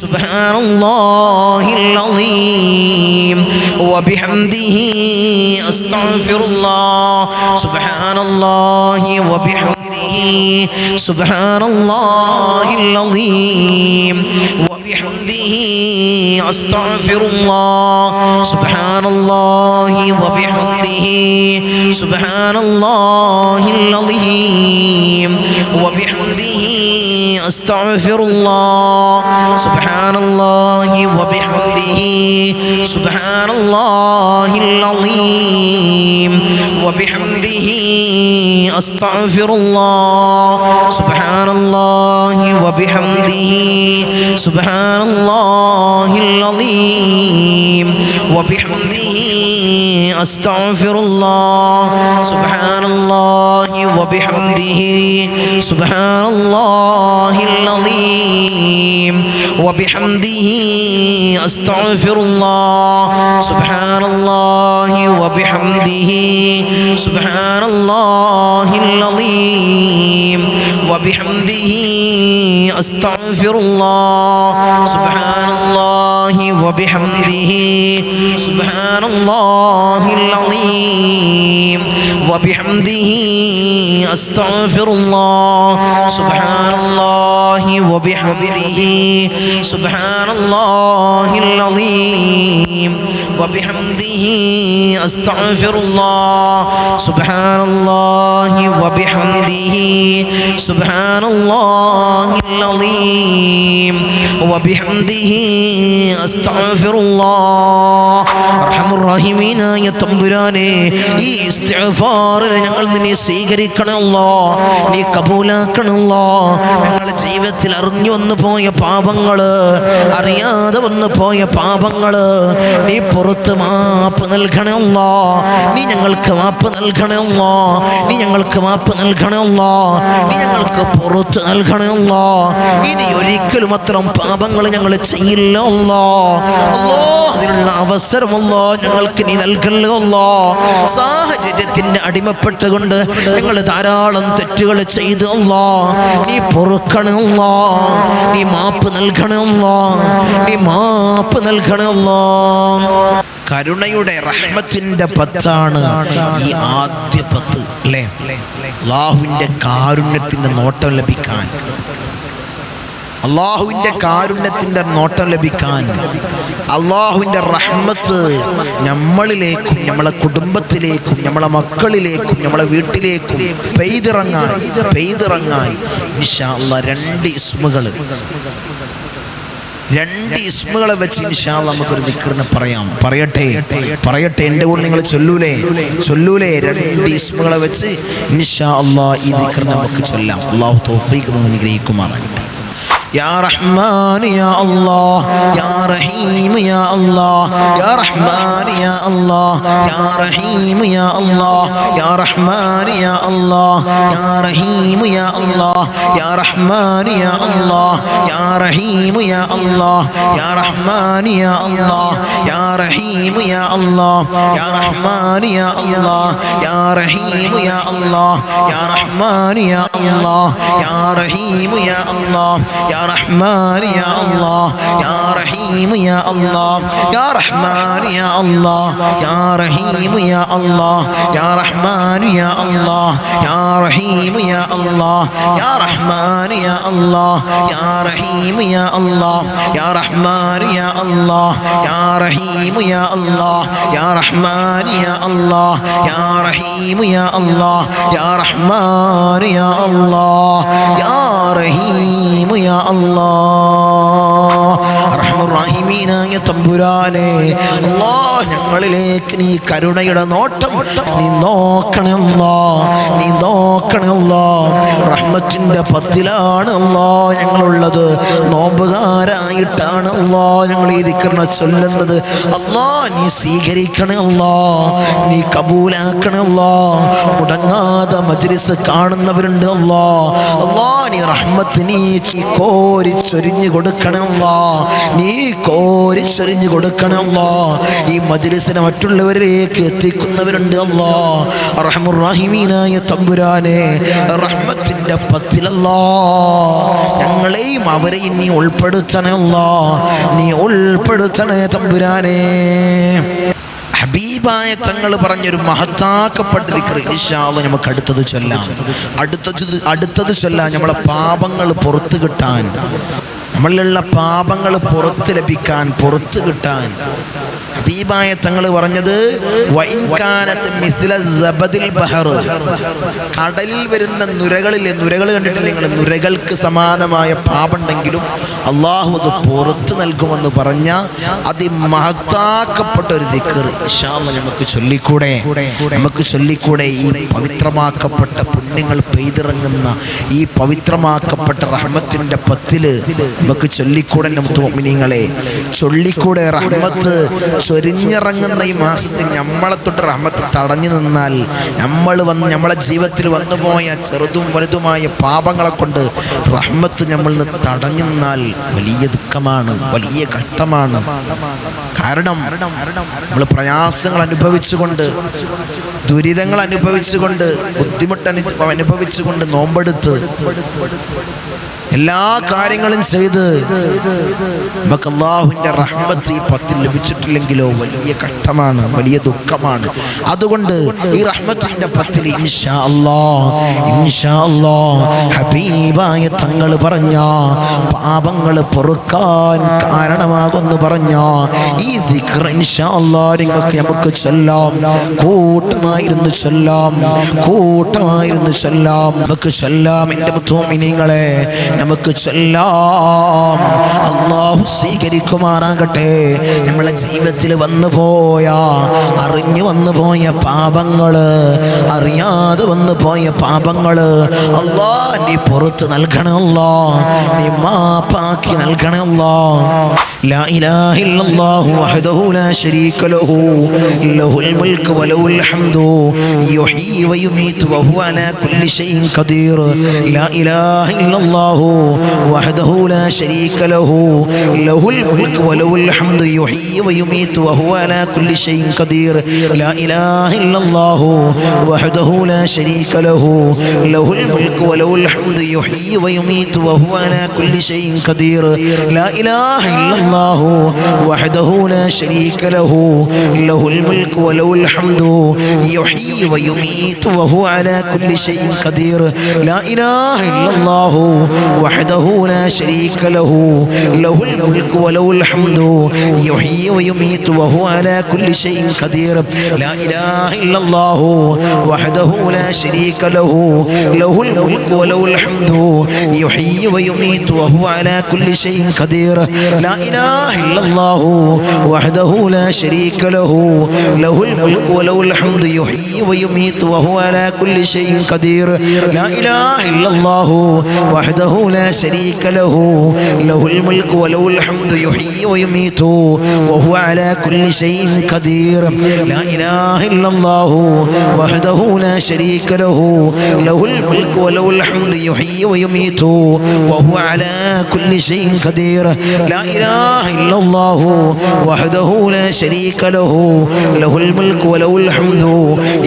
സുബ്ഹാനല്ലാഹിൽ അളീം വബിഹംദിഹി അസ്തഗ്ഫിറുല്ലാഹ് സുബ്ഹാനല്ലാഹി വബിഹംദിഹി സുബ്ഹാനല്ലാഹിൽ അളീം വബിഹംദിഹി അസ്തഗ്ഫിറുല്ലാഹ് സുബ്ഹാനല്ലാഹി വബിഹംദിhi സുബ്ഹാനല്ലാഹിൽ അളീം വബിഹംദിhi അസ്തഗ്ഫിറുല്ലാഹ് സുബ്ഹാനല്ലാഹി വബിഹംദിhi സുബ്ഹാനല്ലാഹിൽ അളീം വബിഹംദിhi അസ്തഗ്ഫിറുല്ലാഹ് സുബ്ഹാനല്ലാഹി വബിഹംദിhi സുബ്ഹാനല്ലാഹിൽ അളീം വബിഹംദിhi അസ്തഗ്ഫിറുല്ലാഹ് സുബ്ഹാനല്ലാഹി വബിഹംദിhi സുബ്ഹാനല്ലാഹിൽ അളീം വബിഹംദിhi അസ്തഗ്ഫിറുല്ലാഹ് സുബ്ഹാനല്ലാഹി വബിഹംദിhi സുബ്ഹാനല്ലാഹിൽ അളീം വബിഹംദിhi അസ്തഗ്ഫിറുല്ലാഹ് സുബ്ഹാനല്ലാഹി വബിഹംദിhi സുബ്ഹാനല്ലാഹിൽ അളീം വബിഹംദിhi അസ്തഗ്ഫിറുല്ലാഹ് സുബ്ഹാനല്ലാഹി വബിഹംദിhi സുബ്ഹാനല്ലാഹിൽ അളീം വബിഹംദിhi അസ്തഗ്ഫിറുല്ലാഹ് സുബ്ഹാനല്ലാഹി വബിഹംദിhi സുബ്ഹാനല്ലാഹിൽ അളീം വബിഹംദിhi അസ്തഗ്ഫിറുല്ലാഹ്. അർഹമുർ റഹീമീനായ തമ്പുരാനെ, ഈ ഇസ്തിഗ്ഫാറിനെ ഞങ്ങൾ നിന്നെ സ്വീകരിക്കണം അല്ലാഹ്, നീ കബൂലാക്കണം അല്ലാഹ്. ഞങ്ങളുടെ ജീവിതത്തിൽ അറിഞ്ഞു വന്നു പോയ പാപങ്ങള്, അറിയാതെ വന്നു പോയ പാപങ്ങള് നീ പുറത്ത് മാപ്പ് നൽകണേ അല്ലാഹ്. നീ ഞങ്ങൾക്ക് മാപ്പ് നൽകണേ അല്ലാഹ്, നീ ഞങ്ങൾക്ക് മാപ്പ് നൽകണേ അല്ലാഹ്, നീ ഞങ്ങൾക്ക് പുറത്ത് നൽകണേ അല്ലാഹ്. ഇനി ഒരിക്കലും അത്തരം പാപങ്ങൾ ഞങ്ങൾ ചെയ്യില്ല അല്ലാഹ്. അതിനുള്ള അവസരം അല്ലാഹ് ഞങ്ങൾക്ക് നീ നൽകല്ലേ അല്ലാഹ്. സാഹചര്യത്തിന്റെ അടിമപ്പെട്ടുകൊണ്ട് ഞങ്ങൾ ധാരാളം തെറ്റുകൾ ചെയ്തു അല്ലാഹ്, നീ പൊറുക്കണേ അല്ലാഹ്, നീ മാപ്പ് നൽകണേ അല്ലാഹ്, നീ മാപ്പ് നൽകണേ അല്ലാഹ്. കരുണയുടെ റഹ്മത്തിന്റെ പത്താണ് ഈ ആദ്യ പത്ത്, അല്ലേ? അല്ലാഹുവിന്റെ കാരുണ്യത്തിന്റെ നോട്ടം ലഭിക്കാൻ, അള്ളാഹുവിൻ്റെ കാരുണ്യത്തിൻ്റെ നോട്ടം ലഭിക്കാൻ, അള്ളാഹുവിൻ്റെ റഹ്മത്ത് നമ്മളിലേക്കും നമ്മളെ കുടുംബത്തിലേക്കും നമ്മളെ മക്കളിലേക്കും നമ്മളെ വീട്ടിലേക്കും പെയ്തിറങ്ങാൻ ഇൻഷാ അല്ലാഹ് രണ്ട് ഇസ്മുകൾ, 2 ഇസ്മുകളെ വെച്ച് ഇൻഷാ അല്ലാഹ് നമുക്കൊരു ദിക്റിനെ പറയാം. പറയട്ടെ എൻ്റെ കൂടെ നിങ്ങൾ ചൊല്ലൂലേ? 2 ഇസ്മുകളെ വെച്ച് ഇൻഷാ അല്ലാഹ് ഈ ദിക്റിനെ നമുക്ക് ചൊല്ലാം. അല്ലാഹു തൗഫീഖ് തന്ന് അനുഗ്രഹിക്കുമാറാകട്ടെ. يا رحمن يا الله يا رحيم يا الله يا رحمن يا الله يا رحيم يا الله يا رحمن يا الله يا رحيم يا الله يا رحمن يا الله يا رحيم يا الله يا رحمن يا الله يا رحيم يا الله يا رحمن يا الله يا رحيم يا الله يا رحمن يا الله يا رحيم يا الله يا رحمن يا الله يا رحيم يا الله يا رحمن يا الله يا رحيم يا الله يا رحمن يا الله يا رحيم يا الله يا رحمن يا الله يا رحيم يا الله يا رحمن يا الله يا رحيم يا الله يا رحمن يا الله يا رحيم يا الله يا رحمن يا الله يا رحيم يا الله റഹ്മാനായ തമ്പുരാനെ അല്ലാഹ് ഞങ്ങളിലേക്ക് നീ കരുണയുടെ നോട്ടം നീ നോക്കണേ അല്ലാഹ്. റഹ്മത്തിന്റെ പത്തിലാണ് അല്ലാഹ് ഞങ്ങളുള്ളത്. നോമ്പുകാരായിട്ടാണ് അല്ലാഹ് ഞങ്ങൾ ഈ ദിക്റിനെ ചൊല്ലുന്നത്. അല്ലാഹ് നീ സ്വീകരിക്കണേ അല്ലാഹ്, നീ കബൂലാക്കണേ അല്ലാഹ്. മുടങ്ങാതെ മജ്ലിസ് കാണുന്നവരുണ്ട് അല്ലാഹ് നീ റഹ്മത്ത് നീ കോരി ചൊരിഞ്ഞു കൊടുക്കണേ അല്ലാഹ്, നീ കോരി ചൊരിഞ്ഞു കൊടുക്കണേ അല്ലാഹ്. ഈ മജ്ലിസിനെ മറ്റുള്ളവരിലേക്ക് എത്തിക്കുന്നവരുണ്ട് അല്ലാഹ്. അർഹമുർ റഹീമീനായ തമ്പുരാനെ റഹ്മത്തിന്റെ പത്തിലല്ലാഹ് ഞങ്ങളെയും അവരെയും നീ ഉൾപ്പെടുത്തണേ അല്ലാഹ്, നീ ഉൾപ്പെടുത്തണേ തമ്പുരാനെ. ഹബീബായ തങ്ങൾ പറഞ്ഞൊരു മഹത്താക്കപ്പെട്ട ദിക്ർ ഇൻഷാ അല്ലാഹ് നമുക്ക് അടുത്തത് ചൊല്ലാം. നമ്മളെ പാപങ്ങൾ പുറത്തു കിട്ടാൻ, നമ്മളിലുള്ള പാപങ്ങൾ പുറത്ത് ലഭിക്കാൻ, പുറത്ത് കിട്ടാൻ ഹബീബായ തങ്ങൾ പറഞ്ഞത് കടലിൽ വരുന്ന നുരകൾ കണ്ടിട്ടില്ല നിങ്ങൾ? നുരകൾക്ക് സമാനമായ പാപമുണ്ടെങ്കിലും അള്ളാഹു അത് പുറത്ത് നൽകുമെന്ന് പറഞ്ഞ അതിമഹത്താക്കപ്പെട്ട ഒരു ദിക്ർ ഇൻഷാ അല്ലാഹ് നമുക്ക് ചൊല്ലിക്കൂടെ? ഈ പവിത്രമാക്കപ്പെട്ട പുണ്യങ്ങൾ പെയ്തിറങ്ങുന്ന ഈ പവിത്രമാക്കപ്പെട്ട റഹ്മത്തിന്റെ പത്തില് നമുക്ക് ചൊല്ലിക്കൂടെ? മുഅ്മിനീങ്ങളെ ചൊല്ലിക്കൂടെ? റഹ്മത്ത് ചൊരിഞ്ഞിറങ്ങുന്ന ഈ മാസത്തിൽ നമ്മളെ തൊട്ട് റഹ്മത്ത് തടഞ്ഞു നിന്നാൽ, നമ്മളെ ജീവിതത്തിൽ വന്നുപോയ ചെറുതും വലുതുമായ പാപങ്ങളെ കൊണ്ട് റഹ്മത്ത് നമ്മളിൽ നിന്ന് തടഞ്ഞു നിന്നാൽ വലിയ ദുഃഖമാണ്, വലിയ കഷ്ടമാണ്. കാരണം നമ്മൾ പ്രയാസങ്ങൾ അനുഭവിച്ചുകൊണ്ട്, ദുരിതങ്ങൾ അനുഭവിച്ചുകൊണ്ട്, ബുദ്ധിമുട്ട് അനുഭവിച്ചുകൊണ്ട് നോമ്പെടുത്ത് എല്ലാ കാര്യങ്ങളും ചെയ്ത് നമുക്ക് അല്ലാഹുവിൻ്റെ റഹ്മത്ത് ഈ പത്തിൽ ലഭിച്ചിട്ടില്ലെങ്കിലോ വലിയ കഷ്ടമാണ്, വലിയ ദുഃഖമാണ്. അതുകൊണ്ട് ഈ റഹ്മത്തിന്റെ പത്തിൽ ഇൻഷാ അല്ലാഹ് ഹബീബായ തങ്ങൾ പറഞ്ഞ പാപങ്ങൾ പൊറുക്കാൻ കാരണമാകുന്നു പറഞ്ഞ ഈ ദിക്ർ ഇൻഷാ അല്ലാഹ് നമുക്ക് ചൊല്ലാം. കൂട്ടമായിരുന്നു ചൊല്ലാം. നമുക്ക് ചൊല്ലാം. എൻ്റെ മുഅ്മിനീങ്ങളെ നമുക്ക് ചൊല്ലാം. അല്ലാഹു സ്വീകരിക്കുമാറാകട്ടെ. നമ്മളെ ജീവിതത്തിൽ അറിഞ്ഞു വന്നുപോയ പാപങ്ങള്, അറിയാതെ വന്നുപോയ പാപങ്ങള് അല്ലാഹ് നീ പുറത്ത് നൽകണേ അല്ലാഹ്, നീ മാപ്പാക്കി നൽകണേ അല്ലാഹ്. لا إله إلا الله وحده لا شريك له له الملك وله الحمد يحيي ويميت وهو على كل شيء قدير. لا إله إلا الله وحده لا شريك له له الملك وله الحمد يحيي ويميت وهو على كل شيء قدير. لا إله إلا الله وحده لا شريك له له الملك وله الحمد يحيي ويميت وهو على كل شيء قدير. لا إله إلا الله ഇല്ലല്ലാഹു വഹ്ദഹു ലാ ശരീക ലഹു ലഹുൽ മുൽക്കു വലഹുൽ ഹംദു യുഹ്യി വയുമീതു വഹുവ അലാ കുല്ലി ഷൈഇൻ ഖദീർ ലാ ഇലാഹ ഇല്ലല്ലാഹു വഹ്ദഹു ലാ ശരീക ലഹു ലഹുൽ മുൽക്കു വലഹുൽ ഹംദു യുഹ്യി വയുമീതു വഹുവ അലാ കുല്ലി ഷൈഇൻ ഖദീർ ലാ ഇലാഹ ഇല്ലല്ലാഹു വഹ്ദഹു ലാ ശരീക ലഹു ലഹുൽ മുൽക്കു വലഹുൽ ഹംദു യുഹ്യി വയുമീതു വഹുവ അലാ കുല്ലി ഷൈഇൻ ഖദീർ ലാ ഇലാഹ ഇല്ലല്ലാഹു വഹ്ദഹു ലാ ശരീക ലഹു ലഹുൽ മുൽക്കു വലഹുൽ ഹംദു യുഹ്യി വയുമീതു വഹുവ അലാ കുല്ലി ഷൈഇൻ ഖദീർ ലാ ഇലാഹ ഇല്ലല്ലാഹു വഹ്ദഹു ലാ ശരീക ലഹു ലഹുൽ മുൽക്കു വലഹുൽ ഹംദു യുഹ്യി വയുമീതു വഹുവ അലാ കുല്ലി ഷൈഇൻ ഖദീർ ലാ ഇലാഹ ഇല്ലല്ലാഹു വഹ്ദഹു ലാ ശരീക ലഹു ലഹുൽ മുൽക്കു വലഹുൽ ഹംദു യുഹ്യി വയുമീതു വഹുവ അലാ കുല്ലി ഷൈഇൻ ഖദീർ ലാ ഇലാഹ ഇല്ലല്ലാഹു വഹ്ദഹു ലാ ശരീക ലഹു ലഹുൽ മുൽക്കു വലഹുൽ ഹംദു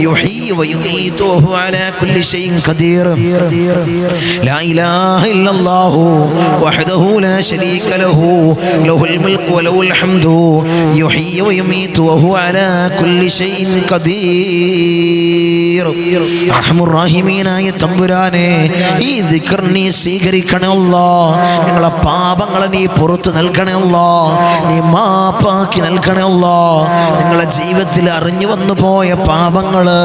യുഹ്യി വയുമീതു വഹുവ അലാ കുല്ലി ഷൈഇൻ ഖദീർ ലാ ഇലാഹ ഇല്ലല്ലാഹു വഹ്ദഹു ലാ ശരീക ലഹു ലഹുൽ മുൽക്കു വലഹുൽ ഹംദു യുഹ്യി വയുമീതു വഹുവ അലാ കുല്ലി ഷൈഇൻ ഖദീർ. അർഹമുർ റഹീമീനായ തമ്പുരാനെ, ഈ ദിക്ർ നീ സ്വീകരിക്കണേ അല്ലാഹ്. ഞങ്ങളെ പാപങ്ങളെ നീ പുറത്തു നൽകണേ അല്ലാഹ്. നീ മാപ്പാക്കി നൽകണേ അല്ലാഹ്. നിങ്ങളെ ജീവിതത്തിൽ അറിഞ്ഞു വന്നു പോയ പാപങ്ങള്,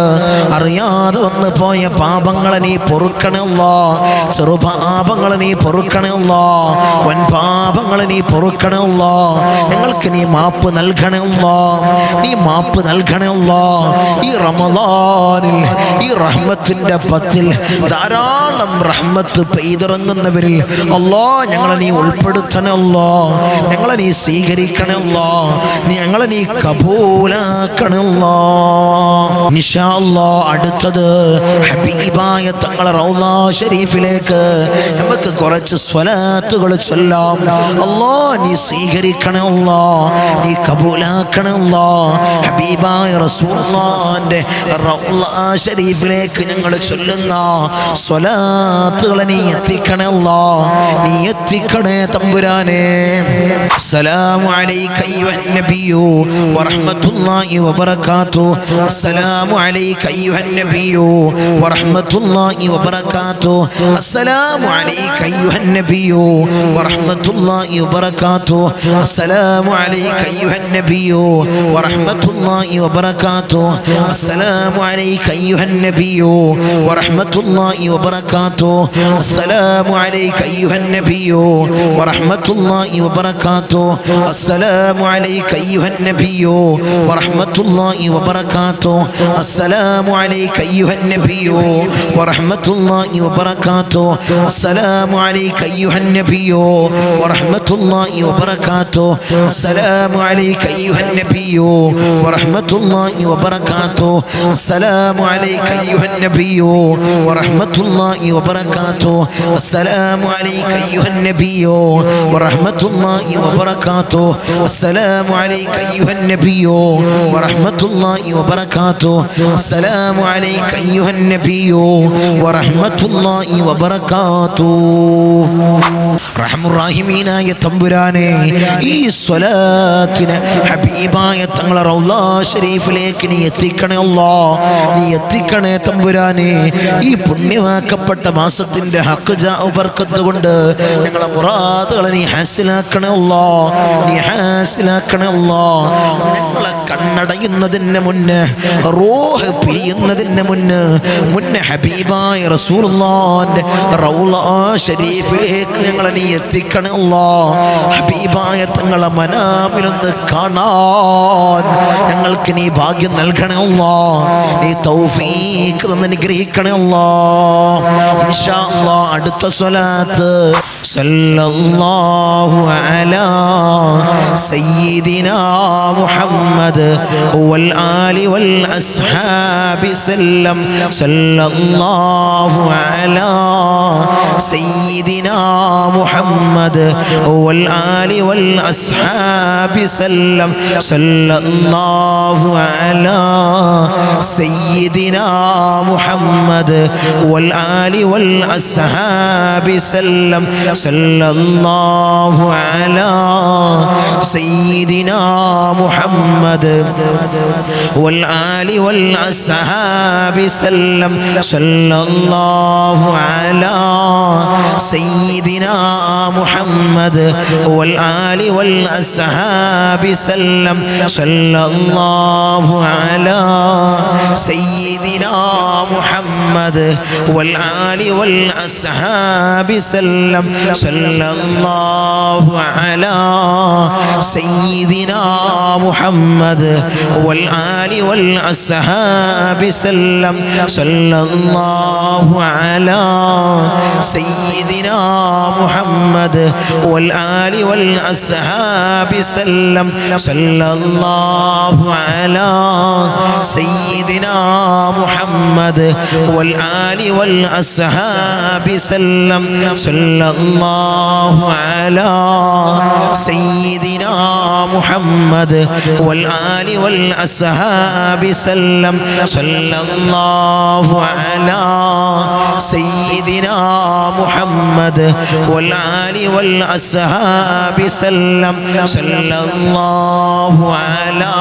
അറിയാതെ വന്നു പോയ പാപങ്ങളെ നീ പൊറുക്കണേ അല്ലാഹ്. ചെറുപാപങ്ങളെ നീ പൊറുക്കണേ അല്ലാഹ്. വൻ പാപങ്ങളെ നീ പൊറുക്കണേ അല്ലാഹ്. ഞങ്ങൾക്ക് നീ മാപ്പ് നൽകണേ അല്ലാഹ്. നീ മാപ്പ് നൽകണേ അല്ലാഹ്. ഈ റമളാനിൽ, ഈ റഹ്മത്തിന്റെ പത്തിൽ ധാരാളം റഹ്മത്ത് പെയ്തിറങ്ങുന്നവരിൽ അല്ലാഹ് ഞങ്ങളെ നീ ഉൾപ്പെടുത്തണേ അല്ലാഹ്. ഞങ്ങളെ നീ സ്വീകരിക്കണേ അല്ലാഹ്. ഞങ്ങളെ നീ കബൂലാക്കണേ അല്ലാഹ്. ഇൻഷാ അല്ലാഹ് അടുത്തത് ഹബീബായ തങ്ങളെ റൗള ശരീഫിലേക്ക് നമുക്ക് കുറച്ച് സ്വലാത്തുകൾ ചൊല്ലാം. അല്ലാഹ് നീ സ്വീകരിക്കണേ അല്ലാഹ്. നീ കബൂലാക്കണേ അല്ലാഹ്. ഹബീബായ റസൂലുള്ളാഹിന്റെ റൗള ശരീഫിലേക്ക് ഞങ്ങൾ ചൊല്ലുന്ന സ്വലാത്തുകളെ നീ എത്തിക്കണേ അല്ലാഹ്. നീ എത്തിക്കണേ തമ്പുരാനെ. അസ്സലാമു അലൈക അയ്യുഹൻ നബിയ്യു വറഹ്മത്തുള്ളാഹി വബറകാതുഹു. അസ്സലാമു അലൈക അയ്യുഹൻ നബിയ്യു വറഹ്മത്തുള്ളാഹി വബറകാതുഹു. അസ്സലാമു അലൈക അയ്യുഹൻ നബിയ്യു വറഹ്മത്തുള്ളാഹി വബറകാതുഹു. അസ്സലാമു അലൈക അയ്യുഹൻ നബിയ്യു വറഹ്മത്തുള്ളാഹി വബറകാതുഹു. അസ്സലാമു അലൈക അയ്യുഹൻ നബിയ്യു വറഹ്മത്തുള്ളാഹി വബറകാതുഹു. അസ്സലാമു അലൈക അയ്യുഹൻ നബിയ്യു വറഹ്മത്തുള്ളാഹി വബറകാതുഹു. അസ്സലാമു അലൈക അയ്യുഹൻ നബിയ്യു വറഹ്മത്തുള്ളാഹി വബറകാതുഹു. അസ്സലാമു അലൈക അയ്യുഹൻ നബിയ്യു വറഹ്മത്തുള്ളാഹി വബറകാതുഹു. അസ്സലാമു അലൈക അയ്യുഹൻ നബിയ്യു വറഹ്മത്തുള്ളാഹി വബറകാതുഹു. അസ്സലാമു അലൈക അയ്യുഹൻ നബിയ്യു വറഹ്മത്തുള്ളാഹി വബറകാതുഹു. അസ്സലാമു അലൈക അയ്യുഹൻ നബിയ്യു വറഹ്മത്തുള്ളാഹി വബറകാതുഹു. അസ്സലാമു അലൈക അയ്യുഹൻ നബിയ്യു വറഹ്മത്തുള്ളാഹി വബറകാതുഹു. അസ്സലാമു അലൈക അയ്യുഹൻ നബിയ്യു വറഹ്മത്തുള്ളാഹി വബറകാതുഹു. അസ്സലാമു അലൈക അയ്യുഹൻ നബിയ്യു വറഹ്മത്തുള്ളാഹി വബറകാതുഹു. റഹ്മുർ റഹീമീനായ തമ്പുരാനെ, ഈ സ്വലാത്തിനെ ഹബീബായ തങ്ങളെ റൗള ശരീഫിലേക്ക് നീ എത്തിക്കണേ അല്ലാഹ്. നീ എത്തിക്കണേ തമ്പുരാനെ. ഈ പുണ്യമാക്കപ്പെട്ട മാസത്തിന്റെ ഹഖ് ജാഉ ബർക്കത്ത് കൊണ്ട് ഞങ്ങളെ മുറാദുകളെ നീ ഹാസിലാക്കണേ അല്ലാഹ്. നീ ഹാസിലാക്കണേ അല്ലാഹ്. ഞങ്ങളെ കണ്ണടയുന്നതിന് മുന്നേ, റൂഹ് പിരിയുന്നതിന് മുന്നേ ഹബീബായ റസൂലുള്ളാഹിന്റെ റൗള ശരീഫിലേക്ക് ഞങ്ങളെ നീ എത്തിക്കണേ അല്ലാഹ്. ഹബീബായ തങ്ങളെ മനാമിലൊന്ന് കാണാൻ ഞങ്ങൾക്ക് നീ ഭാഗ്യം നൽകണേ അല്ലാഹ്. നീ തൗഫീഖ് തന്ന് അനുഗ്രഹിക്കണേ അല്ലാഹ്. ഇൻഷാ അല്ലാഹ് അടുത്ത സ്വലാത്ത് സല്ലല്ലാഹു അലാ സയ്യിദിനാ മുഹമ്മദ് വൽ ആലി വൽ അസ്ഹാബി സല്ലം. സല്ലല്ലാഹു അലാ സയ്യിദിനാ മുഹമ്മദ് വൽ ആലി വൽ അസ്ഹാബി സല്ലം. സല്ലല്ലാഹു അലാ സയ്യിദിനാ മുഹമ്മദ് വൽ ആലി വൽ അസ്ഹാബി സല്ലം. സല്ലല്ലാഹു അലാ സയ്യിദിനാ മുഹമ്മദ് വൽ ആലി വൽ അസ്ഹാബി സല്ലം സല്ലല്ലാഹു അലാ സയ്യിദിനാ മുഹമ്മദ് വൽ ആലി വൽ അസ്ഹാബി സല്ലം സല്ലല്ലാഹു അലാ സയ്യിദിനാ മുഹമ്മദ് വൽ ആലി വൽ അസ്ഹാബി സല്ലം സല്ലല്ലാഹു അലാ സയ്യിദിനാ മുഹമ്മദ് വൽ ആലി വൽ അസ്ഹാബി സല്ലം സല്ലല്ലാഹു അലാ സയ്യിദിനാ മുഹമ്മദ് വൽ ആലി വൽ അസ്ഹാബി സല്ലം സല്ലല്ലാഹു അലാ സയ്യിദിനാ മുഹമ്മദ് വൽ ആലി വൽ അസ്ഹാബി സല്ലം സല്ലല്ലാഹു അലാ സയ്യിദിനാ മുഹമ്മദ് വൽ ആലി വൽ അസ്ഹാബി സല്ലം സല്ലല്ലാഹു അലാ സയ്യിദിനാ മുഹമ്മദ് വൽ ആലി വൽ അസ്ഹാബി സല്ലം സല്ലല്ലാഹു അലാ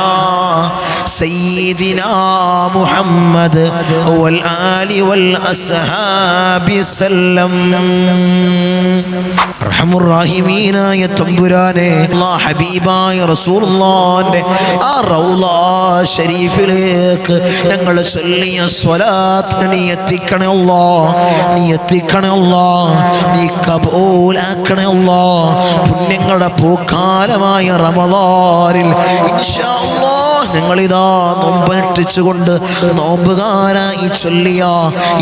സയ്യിദിനാ മുഹമ്മദ് വൽ ആലി വൽ അസ്ഹാബി സല്ലം. അർഹമുർ റഹീമീനായ തമ്പുരാനെ, അല്ലാഹ് ഹബീബായ റസൂലുള്ളാഹിന്റെ ആ റൗള ശരീഫിലേക്ക് ഞങ്ങൾ ചൊല്ലിയ സ്വലാത്ത് നീ എത്തിക്കണേ അല്ലാഹ്, നീ എത്തിക്കണേ അല്ലാഹ്, നീ കബൂലാക്കണേ അല്ലാഹ്. പുണ്യങ്ങളുടെ പൂക്കാലമായ റമളാനിൽ ഇൻഷാ അല്ലാഹ് ഞങ്ങളിതാ നോമ്പനുഷ്ഠിച്ചുകൊണ്ട് നോമ്പുകാരായി ചൊല്ലിയ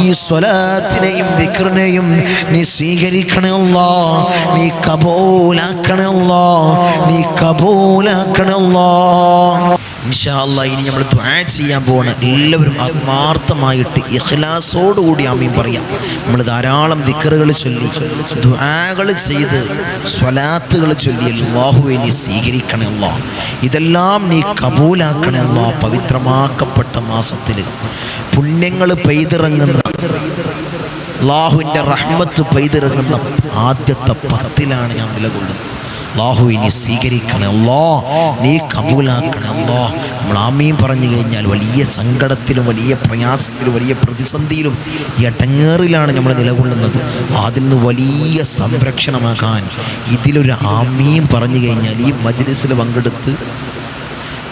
ഈ സ്വലാത്തിനെയും ദിക്റിനെയും നീ സ്വീകരിക്കണേ അല്ലാഹ്, നീ കബൂലാക്കണേ അല്ലാഹ്, നീ കബൂലാക്കണേ അല്ലാഹ്. ഇൻഷാ അല്ലാഹ് ഇനി നമ്മൾ ദുആ ചെയ്യാൻ പോവാണ്. എല്ലാവരും ആത്മാർത്ഥമായിട്ട് ഇഖ്ലാസോടുകൂടി ആമീൻ പറയാം. നമ്മൾ ധാരാളം ദിക്റുകൾ ചൊല്ലി, ദുആകൾ ചെയ്ത്, സ്വലാത്തുകൾ ചൊല്ലി അല്ലാഹുവേ നീ സ്വീകരിക്കണേ അല്ലാഹ്, ഇതെല്ലാം നീ കബൂലാക്കണേ അല്ലാഹ്. പവിത്രമാക്കപ്പെട്ട മാസത്തിൽ പുണ്യങ്ങൾ പെയ്തിറങ്ങുന്ന, അല്ലാഹുവിൻ്റെ റഹ്മത്ത് പെയ്തിറങ്ങുന്ന ആദ്യത്തെ 10 ഞാൻ നിലകൊള്ളുന്നത്. അല്ലാഹുവേ നീ സ്വീകരിക്കണേ അല്ലാഹ്, നീ കബൂലാക്കണേ അല്ലാഹ്. നമ്മൾ ആമീൻ പറഞ്ഞു കഴിഞ്ഞാൽ വലിയ സങ്കടത്തിലും വലിയ പ്രയാസത്തിലും വലിയ പ്രതിസന്ധിയിലും ഇടങ്ങേറിലാണ് നമ്മൾ നിലകൊള്ളുന്നത്. അതിൽ നിന്ന് വലിയ സംരക്ഷണമാകാൻ ഇതിലൊരു ആമീൻ പറഞ്ഞു കഴിഞ്ഞാൽ, ഈ മജ്ലിസിൽ പങ്കെടുത്ത്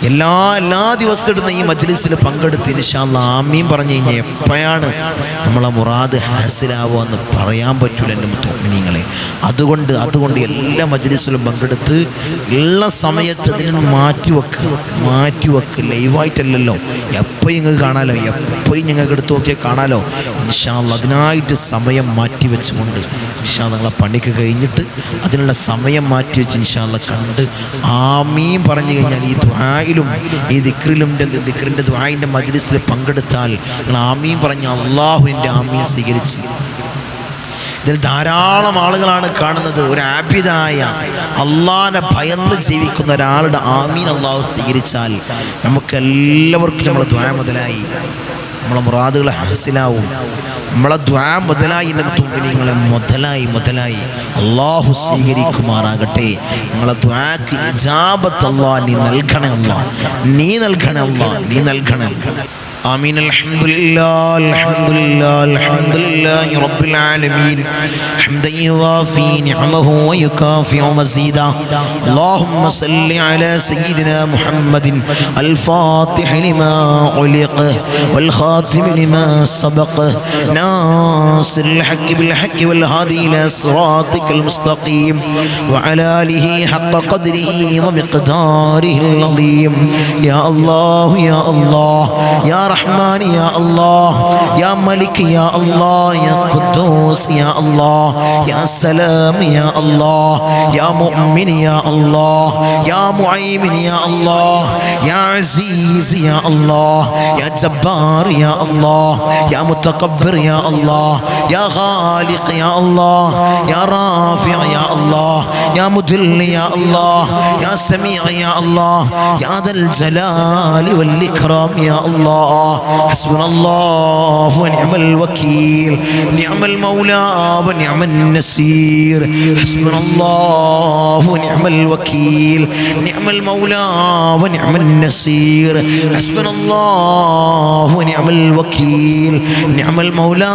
എല്ലാ ദിവസവും ഇടുന്ന ഈ മജ്ലിസിൽ പങ്കെടുത്ത് ഇൻഷാ അല്ലാഹ് ആമീൻ പറഞ്ഞു കഴിഞ്ഞാൽ എപ്പോഴാണ് നമ്മളെ മുറാദ് ഹാസിലാവുക എന്ന് പറയാൻ പറ്റില്ല എൻ്റെ മുഅ്മിനീങ്ങളെ. അതുകൊണ്ട് എല്ലാ മജ്ലിസിലും പങ്കെടുത്ത് ഉള്ള സമയത്ത് ഇതിന് മാറ്റിവെക്ക് ലൈവായിട്ടല്ലല്ലോ, എപ്പോഴും നിങ്ങൾക്ക് കാണാലോ, എപ്പോഴും ഞങ്ങൾക്ക് എടുത്ത് നോക്കിയാൽ കാണാലോ. ഇൻഷാ അല്ലാഹ് അതിനായിട്ട് സമയം മാറ്റി വെച്ചുകൊണ്ട് ഇൻഷാ അല്ലാഹ് നിങ്ങളെ പണിക്ക് കഴിഞ്ഞിട്ട് അതിനുള്ള സമയം മാറ്റി വെച്ച് ഇൻഷാ അല്ലാഹ് കണ്ട് ആമീൻ പറഞ്ഞു കഴിഞ്ഞാൽ ഈ ദുആയിലും ഈ ദിക്റിൻ്റെ ദുആയിൻ്റെ മജ്ലിസിൽ പങ്കെടുത്താൽ നിങ്ങൾ ആമീൻ പറഞ്ഞ അല്ലാഹുവിൻ്റെ ആമീൻ സ്വീകരിച്ച്. ഇതിൽ ധാരാളം ആളുകളാണ് കാണുന്നത്. ഒരു ആബിദായ അള്ളാനെ ഭയന്ന് ജീവിക്കുന്ന ഒരാളുടെ ആമീൻ അല്ലാഹു സ്വീകരിച്ചാൽ നമുക്കെല്ലാവർക്കും നമ്മളെ ദുആ മുതലായി, നമ്മളെ മുറാദുകൾ ഹാസിലാവും. നമ്മളെ ദുആ മുതലായി നിങ്ങളെ മുതലായി അല്ലാഹു സ്വീകരിക്കുമാറാകട്ടെ. നിങ്ങളെ ദുആക്ക് ഇജാബത്ത് അല്ലാഹ് നീ നൽകണേ അല്ലാഹ്, നീ നൽകണേ അല്ലാഹ്, നീ നൽകണേ. آمين. الحمد لله رب العالمين حمدا يوافي نعمه ويكافئ مزيدا. اللهم صل على سيدنا محمد الفاتح لما علق والخاتم لما سبق ناصر الحق بالحق والهادي إلى صراطك المستقيم وعلى آله حق قدره ومقداره العظيم. يا الله يا الله يا رحمن يا الله يا ملك يا الله يا قدوس يا الله يا سلام يا الله يا مؤمن يا الله يا معيمن يا الله يا عزيز يا الله يا جبار يا الله يا متكبر يا الله يا خالق يا الله يا رافع يا الله يا مذل يا الله يا سميع يا الله يا ذا الجلال والإكرام يا الله. ഹസ്ബുനല്ലാഹു വനിഅമൽ വകീൽ നിഅമൽ മൗലാ വനിഅമൻ നസീർ ഹസ്ബുനല്ലാഹു വനിഅമൽ വകീൽ നിഅമൽ മൗലാ വനിഅമൻ നസീർ ഹസ്ബുനല്ലാഹു വനിഅമൽ വകീൽ നിഅമൽ മൗലാ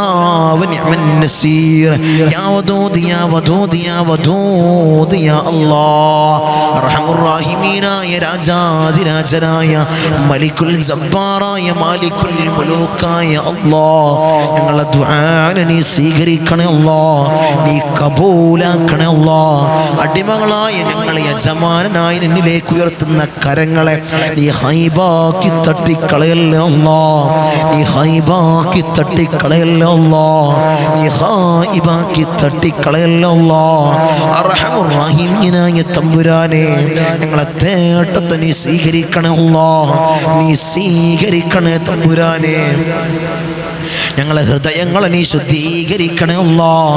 വനിഅമൻ നസീർ യാ വദൂദ് യാ വദൂദ് യാ വദൂദ് യാ അല്ലാഹ് അർഹമുർ റഹീമീനായ രാജാധിരാജനായ മലിക്കുൽ ജബ്ബാറായ മാലിക്കുൽ മുലൂക്കായ അല്ലാഹ് ഞങ്ങളുടെ ദുആ നീ സ്വീകരിക്കണേ അല്ലാഹ്, നീ കബൂലാക്കണേ അല്ലാഹ്. അടിമകളായ ഞങ്ങളെ യജമാനനായി നിന്നിലേക്ക് ഉയർത്തുന്ന കരങ്ങളെ നീ ഹൈബാക്കി തട്ടിക്കളയല്ലേ അല്ലാഹ്, നീ ഹൈബാക്കി തട്ടിക്കളയല്ലേ അല്ലാഹ്, നീ ഹൈബാക്കി തട്ടിക്കളയല്ലേ അല്ലാഹ്. അർഹമുർ റഹീമീനായ തമ്പുരാനെ ഞങ്ങളെ തേട്ടത്തെ നീ സ്വീകരിക്കണേ അല്ലാഹ്, നീ സ്വീകരിക്കണേ തമ്പുരാനെ. ഞങ്ങളെ ഹൃദയങ്ങളെ നീ ശുദ്ധീകരിക്കണേ അല്ലാഹ്.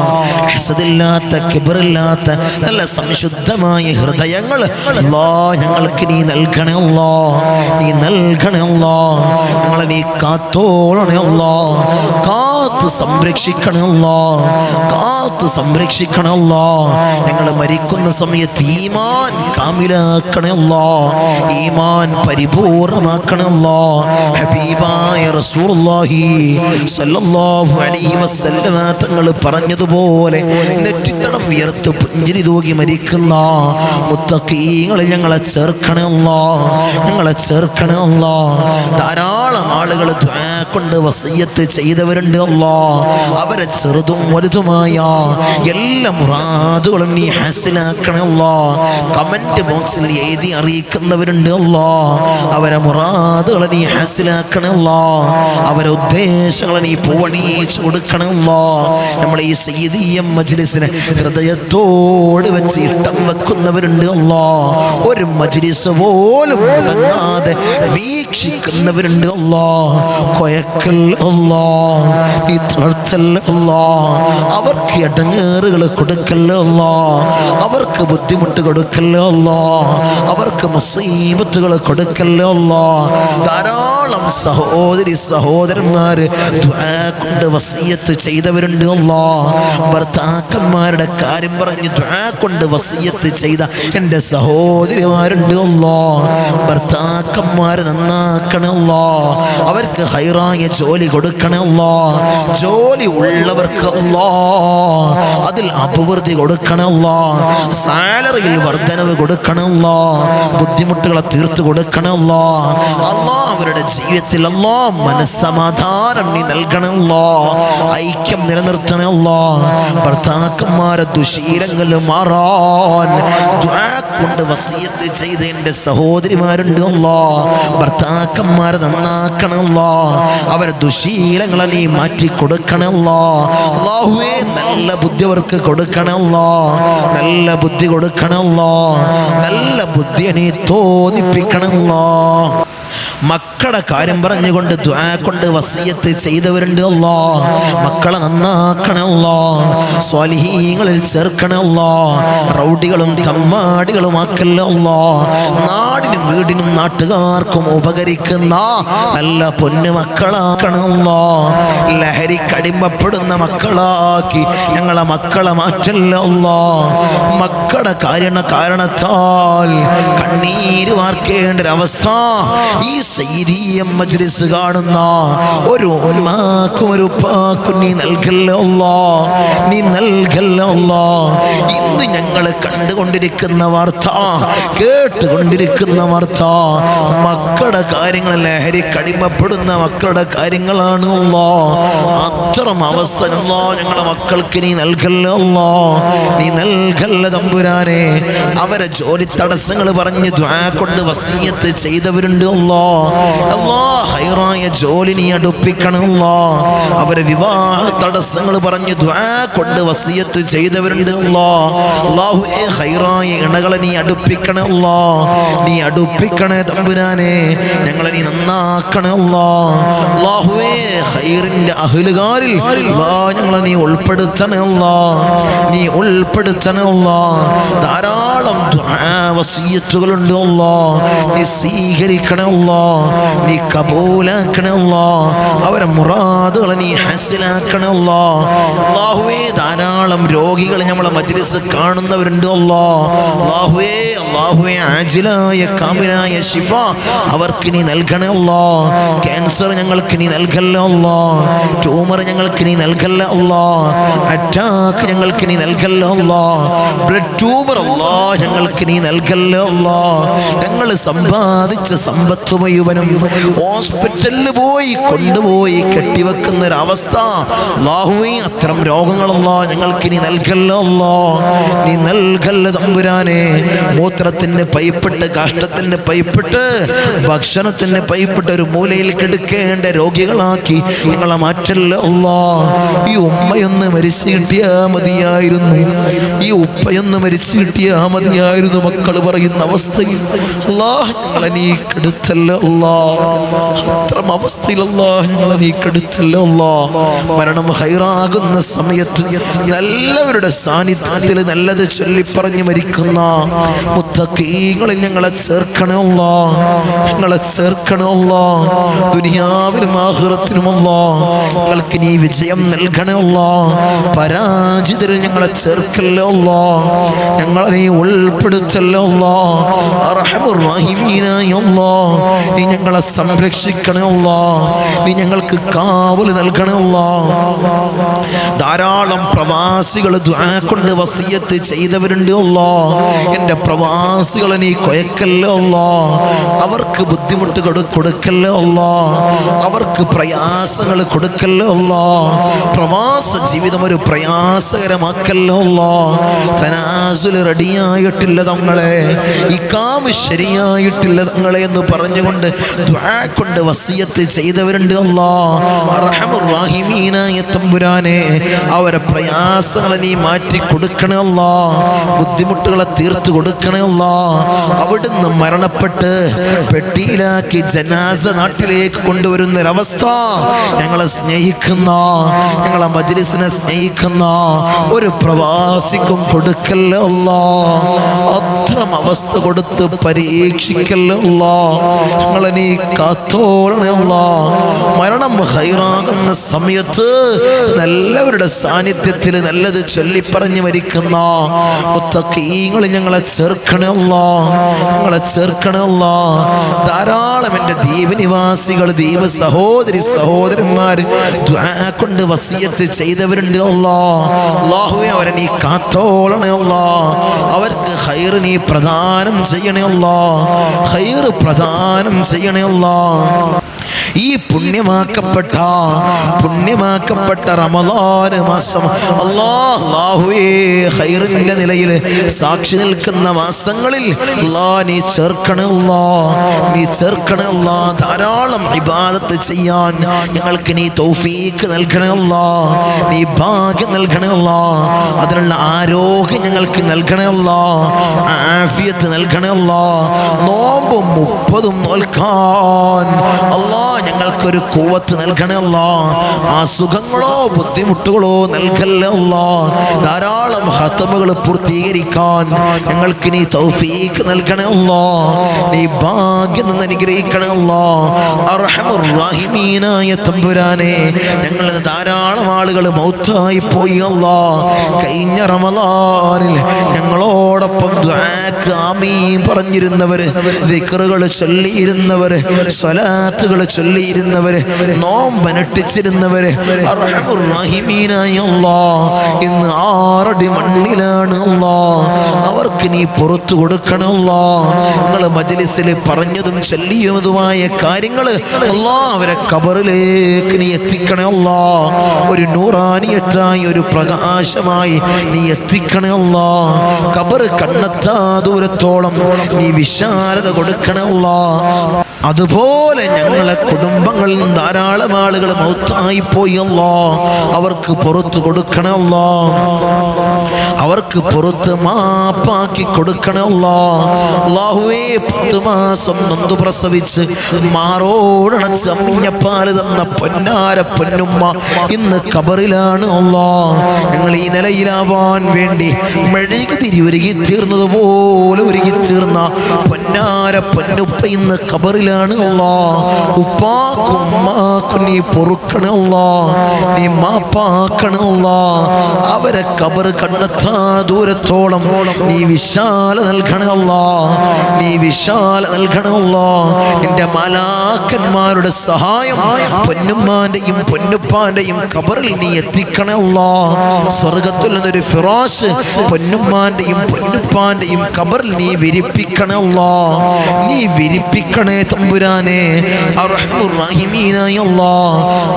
ഹസദില്ലാത്ത കിബ്റില്ലാത്ത നല്ല സംശുദ്ധമായ ഹൃദയങ്ങൾ അല്ലാഹ് ഞങ്ങൾക്ക് നീ നൽകണേ അല്ലാഹ്, നീ നൽകണേ അല്ലാഹ്. ഞങ്ങളെ നീ കാത്തോളണേ അല്ലാഹ്, കാത്ത് സംരക്ഷിക്കണേ അല്ലാഹ്, കാത്ത് സംരക്ഷിക്കണേ അല്ലാഹ്. ഞങ്ങൾ മരിക്കുന്ന സമയത്ത് ഈമാൻ കാമിലാക്കണേ അല്ലാഹ്, ഈമാൻ പരിപൂർണമാക്കണേ അല്ലാഹ്. ഹബീബായ റസൂലുള്ളാഹി സല്ലല്ലാഹു അലൈഹി വസല്ലമ തങ്ങൾ പറഞ്ഞതുപോലെ നെറ്റിത്തടം ഉയർത്ത് പുഞ്ചിരി തൂകി മരിക്കുന്ന മുത്തഖീങ്ങളിൽ ഞങ്ങളെ ചേർക്കണേ അല്ലാഹ്, ഞങ്ങളെ ചേർക്കണേ അല്ലാഹ്. ധാരാളം ആളുകൾ ദുആ കൊണ്ട് വസിയ്യത്ത് ചെയ്തവരുണ്ട് അല്ലാഹ്. അവരെ ചെറുതും വലുതുമായ എല്ലാ മുറാദുകളും നീ ഹാസിലാക്കണേ അല്ലാഹ്. കമന്റ് ബോക്സിൽ എഴുതി അറിയിക്കുന്നവരുണ്ട് അല്ലാഹ്. അവരെ മുറാദുകളെ നീ ഹാസിലാക്കണേ അല്ലാഹ്, അവരെ ഉദ്ദേശങ്ങളെ നീ പൂവണിയിച്ചു കൊടുക്കണം അല്ലാഹ്. നമ്മളെ ഈ സയ്യിദിയ്യ മജ്ലിസിനെ ഹൃദയത്തോട് വെച്ച് ഇഷ്ടം വെക്കുന്നവരുണ്ട് അല്ലാഹ്. ഒരു മജ്ലിസ് പോലും മുടങ്ങാതെ വീക്ഷിക്കുന്നവരുണ്ട് അല്ലാഹ്. കൊയക്കൽ അല്ലാഹ്, നീ തളർത്തൽ അല്ലാഹ്. അവർക്ക് ഇടങ്ങേറുകൾ കൊടുക്കല്ല അല്ലാഹ്, അവർക്ക് ബുദ്ധിമുട്ട് കൊടുക്കല്ല അല്ലാഹ്, അവർക്ക് മുസീബത്തുകൾ കൊടുക്കല്ല അല്ലാഹ്. ധാരാളം സഹോദരി സഹോദരന്മാര് ദുആ കൊണ്ട് വസിയ്യത്ത് ചെയ്തവരുണ്ട് അല്ലാഹ്. ഭർത്താക്കന്മാരുടെ കാര്യം പറഞ്ഞ് ദുആ കൊണ്ട് വസിയ്യത്ത് ചെയ്ത എൻ്റെ സഹോദരിമാരുണ്ട് അല്ലാഹ്. ഭർത്താക്കന്മാർ നന്നാക്കണേ അല്ലാഹ്, അവർക്ക് ഹൈറായ ജോലി കൊടുക്കണേ അല്ലാഹ്. ജോലി ഉള്ളവർക്ക് അല്ലാഹ് അതിൽ അഭിവൃദ്ധി കൊടുക്കണേ അല്ലാഹ്. സാലറിയിൽ വർധനവ് കൊടുക്കണേ അല്ലാഹ്. ബുദ്ധിമുട്ടുകളെ തീർത്തു കൊടുക്കണേ അല്ലാഹ്. അല്ലാഹ് അവരുടെ ജീവിതത്തിൽ അല്ലാഹ് മനസ്സമാധാനം നീ നൽകണേ അല്ലാഹ്, ഐക്യം നിലനിർത്തണേ അല്ലാഹ്. ഭർത്താക്കന്മാരെ ദുശീലങ്ങൾ മാറാൻ ദുആ കൊണ്ട് വസിയ്യത്ത് ചെയ്ത എൻ്റെ സഹോദരിമാരുണ്ട് അല്ലാഹ്. ഭർത്താക്കന്മാരെ നന്നാക്കണേ അല്ലാഹ്, അവരെ ദുശീലങ്ങളെ നീ മാറ്റി കൊടുക്കണേ അല്ലാഹ്. അല്ലാഹുവേ നല്ല ബുദ്ധി അവർക്ക് കൊടുക്കണേ അല്ലാഹ്, നല്ല ബുദ്ധി കൊടുക്കണേ അല്ലാഹ്, നല്ല ബുദ്ധി നീ തോന്നിപ്പിക്കണേ അല്ലാഹ്. മക്കളുടെ കാര്യം പറഞ്ഞുകൊണ്ട് ദുആ കൊണ്ട് വസിയ്യത്ത് ചെയ്തവരുണ്ട് അല്ലാഹ്. മക്കളെ നന്നാക്കണേ അല്ലാഹ്, സ്വാലിഹീങ്ങളിൽ ചേർക്കണേ അല്ലാഹ്. റൗഡികളും തമ്മാടികളും ആക്കല്ല അല്ലാഹ്. നാടിനും വീടിനും നാട്ടുകാർക്കും ഉപകരിക്കുന്ന നല്ല പൊന്നു മക്കളാക്കണേ അല്ലാഹ്. ലഹരിക്കടിമപ്പെടുന്ന മക്കളാക്കി ഞങ്ങളെ മക്കളെ മാറ്റല്ല അല്ലാഹ്. മക്കളുടെ കാരണത്താൽ കണ്ണീര് വാർക്കേണ്ട ഒരവസ്ഥ ഈ സയ്യിദിയ്യ മജ്ലിസ് കാണുന്ന ഒരു ഉമ്മാക്കും ഒരു ഉപ്പാക്കും നീ നൽകല്ലേ അല്ലാഹ്, നീ നൽകല്ലേ അല്ലാഹ്. ഇന്ന് ഞങ്ങൾ കണ്ടുകൊണ്ടിരിക്കുന്ന വാർത്ത, കേട്ടുകൊണ്ടിരിക്കുന്ന വാർത്ത മക്കളുടെ കാര്യങ്ങൾ, ലഹരിക്കടിമപ്പെടുന്ന മക്കളുടെ കാര്യങ്ങളാണ് അല്ലാഹ്. അത്തരം അവസ്ഥ അല്ലാഹ് ഞങ്ങളുടെ മക്കൾക്ക് നീ നൽകല്ലേ അല്ലാഹ്, നീ നൽകല്ലേ തമ്പുരാനെ. അവരെ ജോലി തടസ്സങ്ങൾ പറഞ്ഞ് ദുആ കൊണ്ട് വസിയ്യത്ത് ചെയ്തവരുണ്ട് അല്ലാഹ്. അല്ലാഹ് ഹൈറായ ജോലി നീ അടുപ്പിക്കണം അല്ലാഹ്. അവരെ വിവാഹ തടസ്സങ്ങൾ പറഞ്ഞ് ദുആ കൊണ്ട് വസിയ്യത്ത് ചെയ്തവരുണ്ട് അല്ലാഹ്. അല്ലാഹുവേ ഹൈറായ ഇണകളെ നീ അടുപ്പിക്കണം അല്ലാഹ്, നീ അടുപ്പിക്കണേ തമ്പുരാനെ. ഞങ്ങളെ നീ നന്നാക്കണേ അല്ലാഹ്. അല്ലാഹുവേ ഹൈറിന്റെ അഹ്ലുകാരിൽ അല്ലാഹ് ഞങ്ങളെ നീ ഉൾപ്പെടുത്തണേ അല്ലാഹ്, നീ ഉൾപ്പെടുത്തണേ അല്ലാഹ്. ധാരാളം ദുആ വസിയ്യത്തുകളുണ്ട് അല്ലാഹ്, നീ സ്വീകരിക്കണേ അല്ലാഹ്. നീ കബൂലാക്കണേ അല്ലാ. അവരെ മുറാദുകളെ നീ ഹസിലാക്കണേ അല്ലാ. അല്ലാഹുവേ ധാരാളം രോഗികൾ നമ്മളെ മജ്ലിസ് കാണുന്നവരുണ്ട് അല്ലാ. അല്ലാഹുവേ ആജിലായ കാമിലായ ശിഫ അവർക്ക് നീ നൽകണേ അല്ലാ. ക്യാൻസർ ഞങ്ങൾക്ക് നീ നൽകല്ല അല്ലാ. ട്യൂമർ ഞങ്ങൾക്ക് നീ നൽകല്ല അല്ലാ. അറ്റാക്ക് ഞങ്ങൾക്ക് നീ നൽകല്ല അല്ലാ. ബ്ലഡ് ട്യൂമർ അല്ലാ ഞങ്ങൾക്ക് നീ നൽകല്ല അല്ലാ. ഞങ്ങൾ സമ്പാദിച്ച സമ്പത്ത് മുഴുവനും ഹോസ്പിറ്റലിൽ പോയി കൊണ്ടുപോയി കെട്ടിവെക്കുന്ന ഒരവസ്ഥ അല്ലാഹുവേ അത്തരം രോഗങ്ങളല്ലാ ഞങ്ങൾക്ക് നീ നൽകല്ല അല്ലാ. നീ നൽകല്ല തമ്പുരാനെ. മൂത്രത്തിന് പൈപ്പിട്ട്, കാഷ്ടത്തിന് പൈപ്പിട്ട്, ഭക്ഷണത്തിന് പൈപ്പിട്ട് ഒരു മൂലയിൽ കിടക്കേണ്ട രോഗികളാക്കി ഞങ്ങളെ മാറ്റല്ല അല്ലാ. ഈ ഉമ്മയൊന്ന് മരിച്ചു കിട്ടിയാ മതിയായിരുന്നു, ഈ ഉപ്പയൊന്ന് മരിച്ചു കിട്ടിയാ മതിയായിരുന്നു മക്കൾ പറയുന്ന അവസ്ഥയിൽ അല്ലാ ഞങ്ങളെ നീ കെടുത്തല്ല അല്ലാ. അത്തരം അവസ്ഥയിലല്ലാ ഞങ്ങളെ നീ കെടുത്തല്ല അല്ലാ. മരണം ഹൈറാകുന്ന സമയത്ത് നല്ലവരുടെ സാന്നിധ്യത്തിൽ നല്ലത് ചൊല്ലിപ്പറഞ്ഞ് മരിക്കുന്ന മുത്തഖീങ്ങളിൽ ഞങ്ങളെ ചേർക്കണേ അല്ലാ. ഞങ്ങളെ ചേർക്കണേ അല്ലാ. ദുനിയാവിലും ആഖിറത്തിലും അല്ലാ ഞങ്ങൾക്ക് നീ വിജയം നൽകണേ അല്ലാ. പരാജിതരിൽ ഞങ്ങളെ ചേർക്കല്ലേ അല്ലാ. ഞങ്ങളെ നീ ഉൾപ്പെടുത്തല്ലേ അല്ലാ. അർഹമുർ റഹീമീനായ അല്ലാ നീ ഞങ്ങളെ സംരക്ഷിക്കണേ അല്ലാ. നീ ഞങ്ങൾക്ക് കാവൽ നൽകണേ അല്ലാ. ധാരാളം പ്രവാസികൾ ദുആ കൊണ്ട് വസിയത്ത് ചെയ്തവരുണ്ട് അല്ലാ. എൻ്റെ പ്രവാസികളെ നീ കൊയക്കല്ലേ അല്ലാ. അവർക്ക് ബുദ്ധിമുട്ട് കൊടുക്കല്ലേ അല്ലാ. അവർക്ക് പ്രയാസങ്ങൾ കൊടുക്കല്ലേ അല്ലാ. പ്രവാസ ജീവിതം ഒരു പ്രയാസകരമാക്കല്ലോ അല്ലാ. തനാസുൽ റെഡിയായിട്ടില്ല തങ്ങളെ, ഇഖാമ ശരിയായിട്ടില്ല തങ്ങളെ എന്ന് പറഞ്ഞുകൊണ്ട് ദുആ കൊണ്ട് വസിയത്ത് ചെയ്തവരുണ്ട് അല്ലാ. അർഹമുർ റഹീമീനായ തമ്പുരാനെ അവരെ പ്രയാസങ്ങളെ നീ മാറ്റി കൊടുക്കണേ അല്ലാ. ബുദ്ധിമുട്ടുകളെ തീർത്തു കൊടുക്കണേ അല്ലാ. അവിടുന്ന് മരണപ്പെട്ട് പെട്ടിയിലാക്കി ജനാസ നാട്ടിലേക്ക് കൊണ്ടുവരുന്നൊരവസ്ഥ ഞങ്ങളെ സ്നേഹിക്കുന്ന, ഞങ്ങളെ മജ്ലിസിനെ സ്നേഹിക്കുന്ന ഒരു പ്രവാസിക്കും കൊടുക്കല്ലേ അല്ലാ. അത്തരം അവസ്ഥ കൊടുത്ത് പരീക്ഷിക്കല്ലേ അല്ലാ. ഞങ്ങളെ നീ കാത്തോളണേ അല്ലാ. മരണം ഹൈറാകുന്ന സമയത്ത് നല്ലവരുടെ സാന്നിധ്യത്തിൽ നല്ലത് ചൊല്ലിപ്പറഞ്ഞ് മരിക്കുന്ന മുത്തഖീങ്ങളിൽ ഞങ്ങളെ ചേർക്കണേ അല്ലാ. ഞങ്ങളെ ചേർക്കണേ അല്ലാ. ധാരാളം എൻ്റെ ദ്വീപ് നിവാസികൾ, ദ്വീപ് സഹോദരി സഹോദരന്മാർ ദുആ കൊണ്ട് വസിയത്ത് ചെയ്തവരുണ്ട് അല്ലാ. അല്ലാഹുവേ അവരെ നീ കാത്തോളണേ അല്ലാ. അവർക്ക് ഖൈർ നീ പ്രദാനം ചെയ്യണേ അല്ലാ. ഖൈർ പ്രദാനം ചെയ്യണേ അല്ലാ. ഈ പുണ്യമാക്കപ്പെട്ട റമളാൻ മാസം അല്ലാഹുവേ ഖൈറിന്റെ നിലയിൽ സാക്ഷി നിൽക്കുന്ന മാസങ്ങളിൽ നീ ചേർക്കണേ അല്ലാ. നീ ചേർക്കണേ അല്ലാ. ധാരാളം ഇബാദത്ത് ചെയ്യാൻ ഞങ്ങൾക്ക് നീ തൗഫീഖ് നൽകണേ അല്ലാ. നീ ഭാഗ്യം നൽകണേ അല്ലാ. അതിനുള്ള ആരോഗ്യം ഞങ്ങൾക്ക് നൽകണേ അല്ലാ. ആഫിയത്ത് നൽകണേ അല്ലാ. നോമ്പും 30 നോൽക്കാൻ അല്ലാ ഞങ്ങൾക്കൊരു ഖുവത്ത് നൽകണേ അല്ലാ. അസുഖങ്ങളോ ബുദ്ധിമുട്ടുകളോ നൽകല്ലേ അല്ലാ. ധാരാളം ഖത്മുകൾ പൂർത്തീകരിക്കാൻ ഞങ്ങൾക്ക് നീ തൗഫീഖ് നൽകണേ അല്ലാ. നീ ഭാഗ്യം നിന്ന് അനുഗ്രഹിക്കണേ അല്ലാ. അർഹമുർ റഹീമീനായ തമ്പുരാനെ ഞങ്ങൾ ധാരാളം ആളുകൾ മൗത്തായി പോയി അല്ലാ. കഴിഞ്ഞ റമളാനിൽ ഞങ്ങളോടൊപ്പം ദുആക്ക് ആമീൻ പറഞ്ഞിരുന്നവര്, ദിക്റുകൾ ചൊല്ലിയിരുന്നവര്, സ്വലാത്തുകൾ ചൊല്ലിയിരുന്നവര്, നോമ്പനുഷ്ഠിച്ചിരുന്നവര് അർഹമുർ റഹീമീനായ അല്ലാഹ് ഇന്ന് ആറടി മണ്ണിലാണ് അല്ലാഹ്. അവർക്ക് നീ പുറത്തു കൊടുക്കണം അല്ലാഹ്. നിങ്ങൾ മജ്ലിസിൽ പറഞ്ഞതും ചൊല്ലിയതുമായ കാര്യങ്ങൾ അല്ലാഹ് അവരെ ഖബറിലേക്ക് നീ എത്തിക്കണേ അല്ലാഹ്. ഒരു നൂറാനിയത്തായി, ഒരു പ്രകാശമായി നീ എത്തിക്കണേ അല്ലാഹ്. ഖബർ കണ്ണെത്താ ദൂരത്തോളം നീ വിശാലത കൊടുക്കണേ അല്ലാഹ്. അതുപോലെ ഞങ്ങളെ കുടുംബങ്ങളിൽ ധാരാളം ആളുകൾ മൗത്തായി പോയി അല്ലാഹ്. അവർക്ക് പുറത്തു കൊടുക്കണം അല്ലാഹ്. അവർക്ക് പുറത്ത് മാപ്പാക്കി കൊടുക്കണേ അല്ലാഹുവേ 10 മാസം നൊന്തു പ്രസവിച്ച് മാറോടണച്ച് അമ്മിഞ്ഞപ്പാല് തന്ന പൊന്നാര പൊന്നുമ്മ ഇന്ന് ഖബറിലാണ് ഞങ്ങൾ ഈ നിലയിലാവാൻ വേണ്ടി മെഴുകുതിരി ഒരുങ്ങി തീർന്നതുപോലെ ഒരുങ്ങി തീർന്ന പൊന്നാര പൊന്നുപ്പ ഇന്ന് ഖബറിലാണ് ഉപ്പാക്കും ഉമ്മാക്കും നീ പൊറുക്കണേ നീ മാപ്പാക്കണേ അവരെ ഖബർ കണ്ണെത്താ ദൂരത്തോളം നീ വിശാല നൽകണേ നീ വിശാല നൽകണേ നിന്റെ മാലാക്കന്മാരുടെ സഹായം പൊന്നുമ്മാന്റെയും പൊന്നുപ്പാന്റെയും ഖബറിൽ നീ എത്തിക്കണേ സ്വർഗത്തിൽ നിന്നൊരു ഫിറാശ് പൊന്നുമ്മാന്റെയും പൊന്നുപ്പാന്റെയും ഖബറിൽ നീ വിരിപ്പിക്കണേ നീ വിരിപ്പിക്കണേ തമ്പുരാനെ അർഹമുർ റഹീമീനായ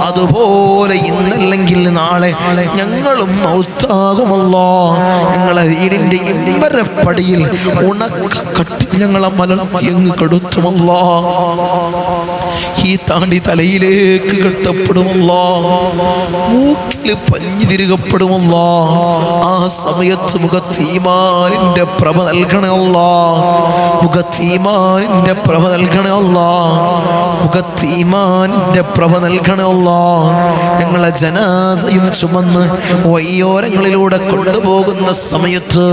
അതുപോലെ ഇന്നല്ലെങ്കിൽ നാളെ ഞങ്ങളും മൗത്താകുമല്ലോ ഞങ്ങളെ വീടിന്റെ ഇമ്പരപ്പടിയിൽ ഉണക്കട്ടി ഞങ്ങളെ മലർത്തി അങ്ങ് കെടുത്തുമല്ലോ ഈ താണ്ടി തലയിലേക്ക് കെട്ടപ്പെടുമല്ലോ മൂക്കിൽ പഞ്ഞി തിരുകപ്പെടുമല്ലോ ആ സമയത്ത് മുഖത്തീമാനിന്റെ പ്രഭ നൽകണേ മുഖത്തീമാനിന്റെ പ്രഭ നൽകണേ മുഖത്തീമാനിന്റെ പ്രഭ നൽകണേ ഞങ്ങളെ ജനാസയും ചുമന്ന് വയ്യോരങ്ങളിലൂടെ കൊണ്ടുപോകുന്ന സമയത്ത്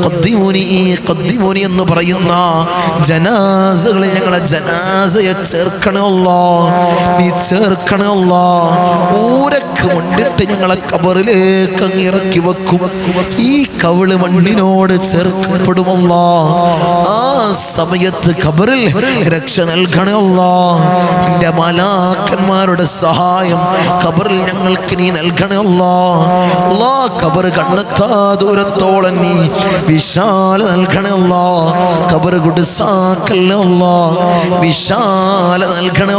ഖദ്ദിമൂനി എന്ന് പറയുന്ന ജനാസകളിൽ ഞങ്ങളെ ജനാസയെ ചേർക്കണേ നീ ചേർക്കണേ ഊരക്ക് മണ്ണിട്ട് ഞങ്ങളെ ഖബറിലേക്ക് അങ്ങ് ഇറക്കി വെക്കും ഈ കവിള് മണ്ണിനോട് ചേർക്കപ്പെടുമല്ലോ ആ സമയത്ത് ഖബറിൽ രക്ഷ നൽകണേ നിന്റെ മലാക്കന്മാരുടെ സഹായം ഖബറിൽ ഞങ്ങൾക്ക് നീ നൽകണേ ഖബർ കണ്ണെത്താ ദൂരത്തോളം നീ വിശാല നൽകണേ ഖബർ കുടുസാക്കല്ലേ വിശാല നൽകണേ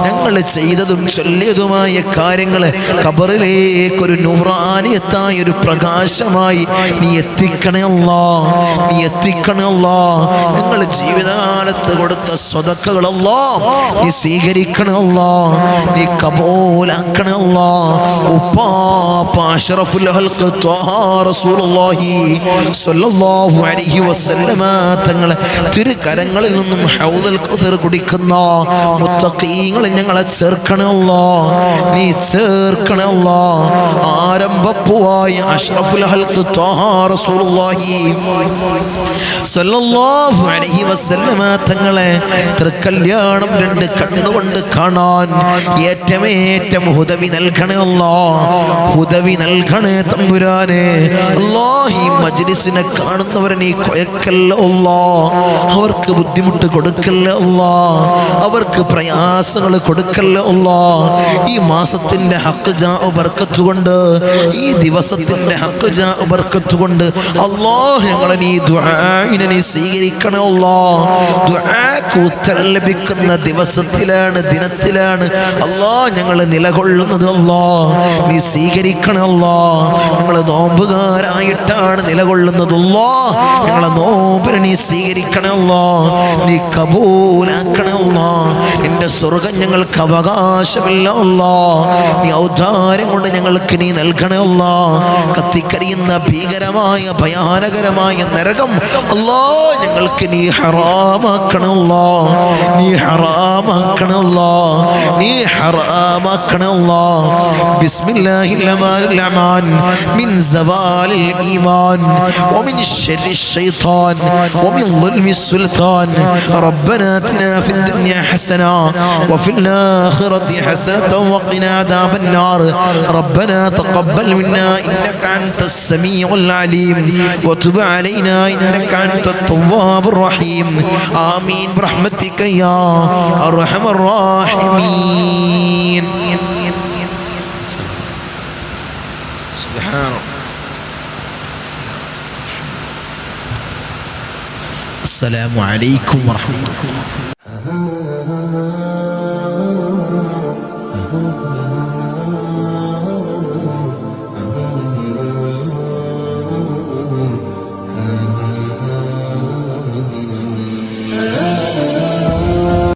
ഞങ്ങൾ ചെയ്തതും ചൊല്ലിയതുമായ കാര്യങ്ങൾ ഖബറിലേക്കൊരു നൂറാനിയത്തായ ഒരു പ്രകാശമായി നീ എത്തിക്കണേ നീ എത്തിക്കണേ ഞങ്ങൾ ജീവിതകാലത്ത് കൊടുത്ത സ്വതക്കകളല്ലോ നീ സ്വീകരിക്കണേ നീ കബൂലാക്കണേ ഉപ്പാപ്പ അഷ്റഫുൽ ഖൽഖ് ത്വാഹ റസൂലുള്ളാഹി സ്വല്ലല്ലാഹു അലൈഹി വസല്ലമ തങ്ങളെ തിരുകരങ്ങളിൽ നിന്നും ഹൗദുൽ കൗസർ കുടിക്കുന്ന മുത്തഖീങ്ങളെ ഞങ്ങളെ ചേർക്കണേ നീ ചേർക്കണേ ആരംഭപ്പുവായ അഷ്റഫുൽ ഖൽഖ് ത്വാഹ റസൂലുള്ളാഹി സ്വല്ലല്ലാഹു അലൈഹി വസല്ലമ തങ്ങളെ തൃക്കല്യാണം 2 കണ്ണുകൊണ്ട് കാണാൻ ഏറ്റമേറ്റം ഹുദവി നൽകണേ ഹുദവി നൽകണേ തമ്പുരാനെ ഈ മജ്ലിസിനെ കാണുന്നവരെ നീ കൊയക്കല്ല അവർക്ക് ബുദ്ധിമുട്ട് കൊടുക്കല്ല അവർക്ക് പ്രയാസങ്ങൾ കൊടുക്കല്ല ഈ മാസത്തിന്റെ ഹക്ക് ജാ ബർക്കത്ത് കൊണ്ട് ഈ ദിവസത്തിന്റെ ഹക്ക് ജാ ബർക്കത്ത് കൊണ്ട് അല്ലാഹ് ഞങ്ങളെ നീ ദുആഇനെ നീ സ്വീകരിക്കണേ ദുആക്ക് ഉത്തരം ലഭിക്കുന്ന ദിവസത്തിലാണ് ദിനത്തിലാണ് അല്ലാഹ് ഞങ്ങൾ നിലകൊള്ളുന്നത് നീ സ്വീകരിക്കണേ ഞങ്ങൾ നോമ്പുകാരായിട്ടാണ് നിലകൊള്ളുന്നത് ഞങ്ങളെ നോമ്പിനെ നീ സ്വീകരിക്കണേ നീ കബൂലാക്കണേ നിന്റെ സ്വർഗം ഞങ്ങൾക്ക് അവകാശമില്ല നീ ഔദാര്യം കൊണ്ട് ഞങ്ങൾക്ക് നീ നൽകണേ കത്തിക്കരിയുന്ന ഭീകരമായ ഭയാനകരമായ നരകം ഞങ്ങൾക്ക് നീ ഹറാമാക്കണേ നീ ഹറാമാക്കണേ നീ ഹറാമാക്കണേ ബിസ്മില്ലാഹിർ റഹ്മാനിർ റഹീം മിൻ സവാലിൽ ഈമാൻ വമിൻ ശർരിൽ ശൈത്താൻ വമിൻ ളുൽമിസ് സുൽത്താൻ റബ്ബനാ ആതിനാ ഫിദ് ദുനിയ ഹസന വഫിൽ ആഖിറതി ഹസനത വഖിനാ അദാബൻ നാർ റബ്ബനാ തഖബ്ബൽ മിന്നാ ഇന്നക അൻതസ് സമീഉൽ അലീം വതുബ് അലൈനാ ഇന്നക അൻതത് തവ്വാബുർ റഹീം ആമീൻ ബിറഹ്മതിക യാ അർഹമർ റഹീമീൻ. السلام عليكم ورحمة الله.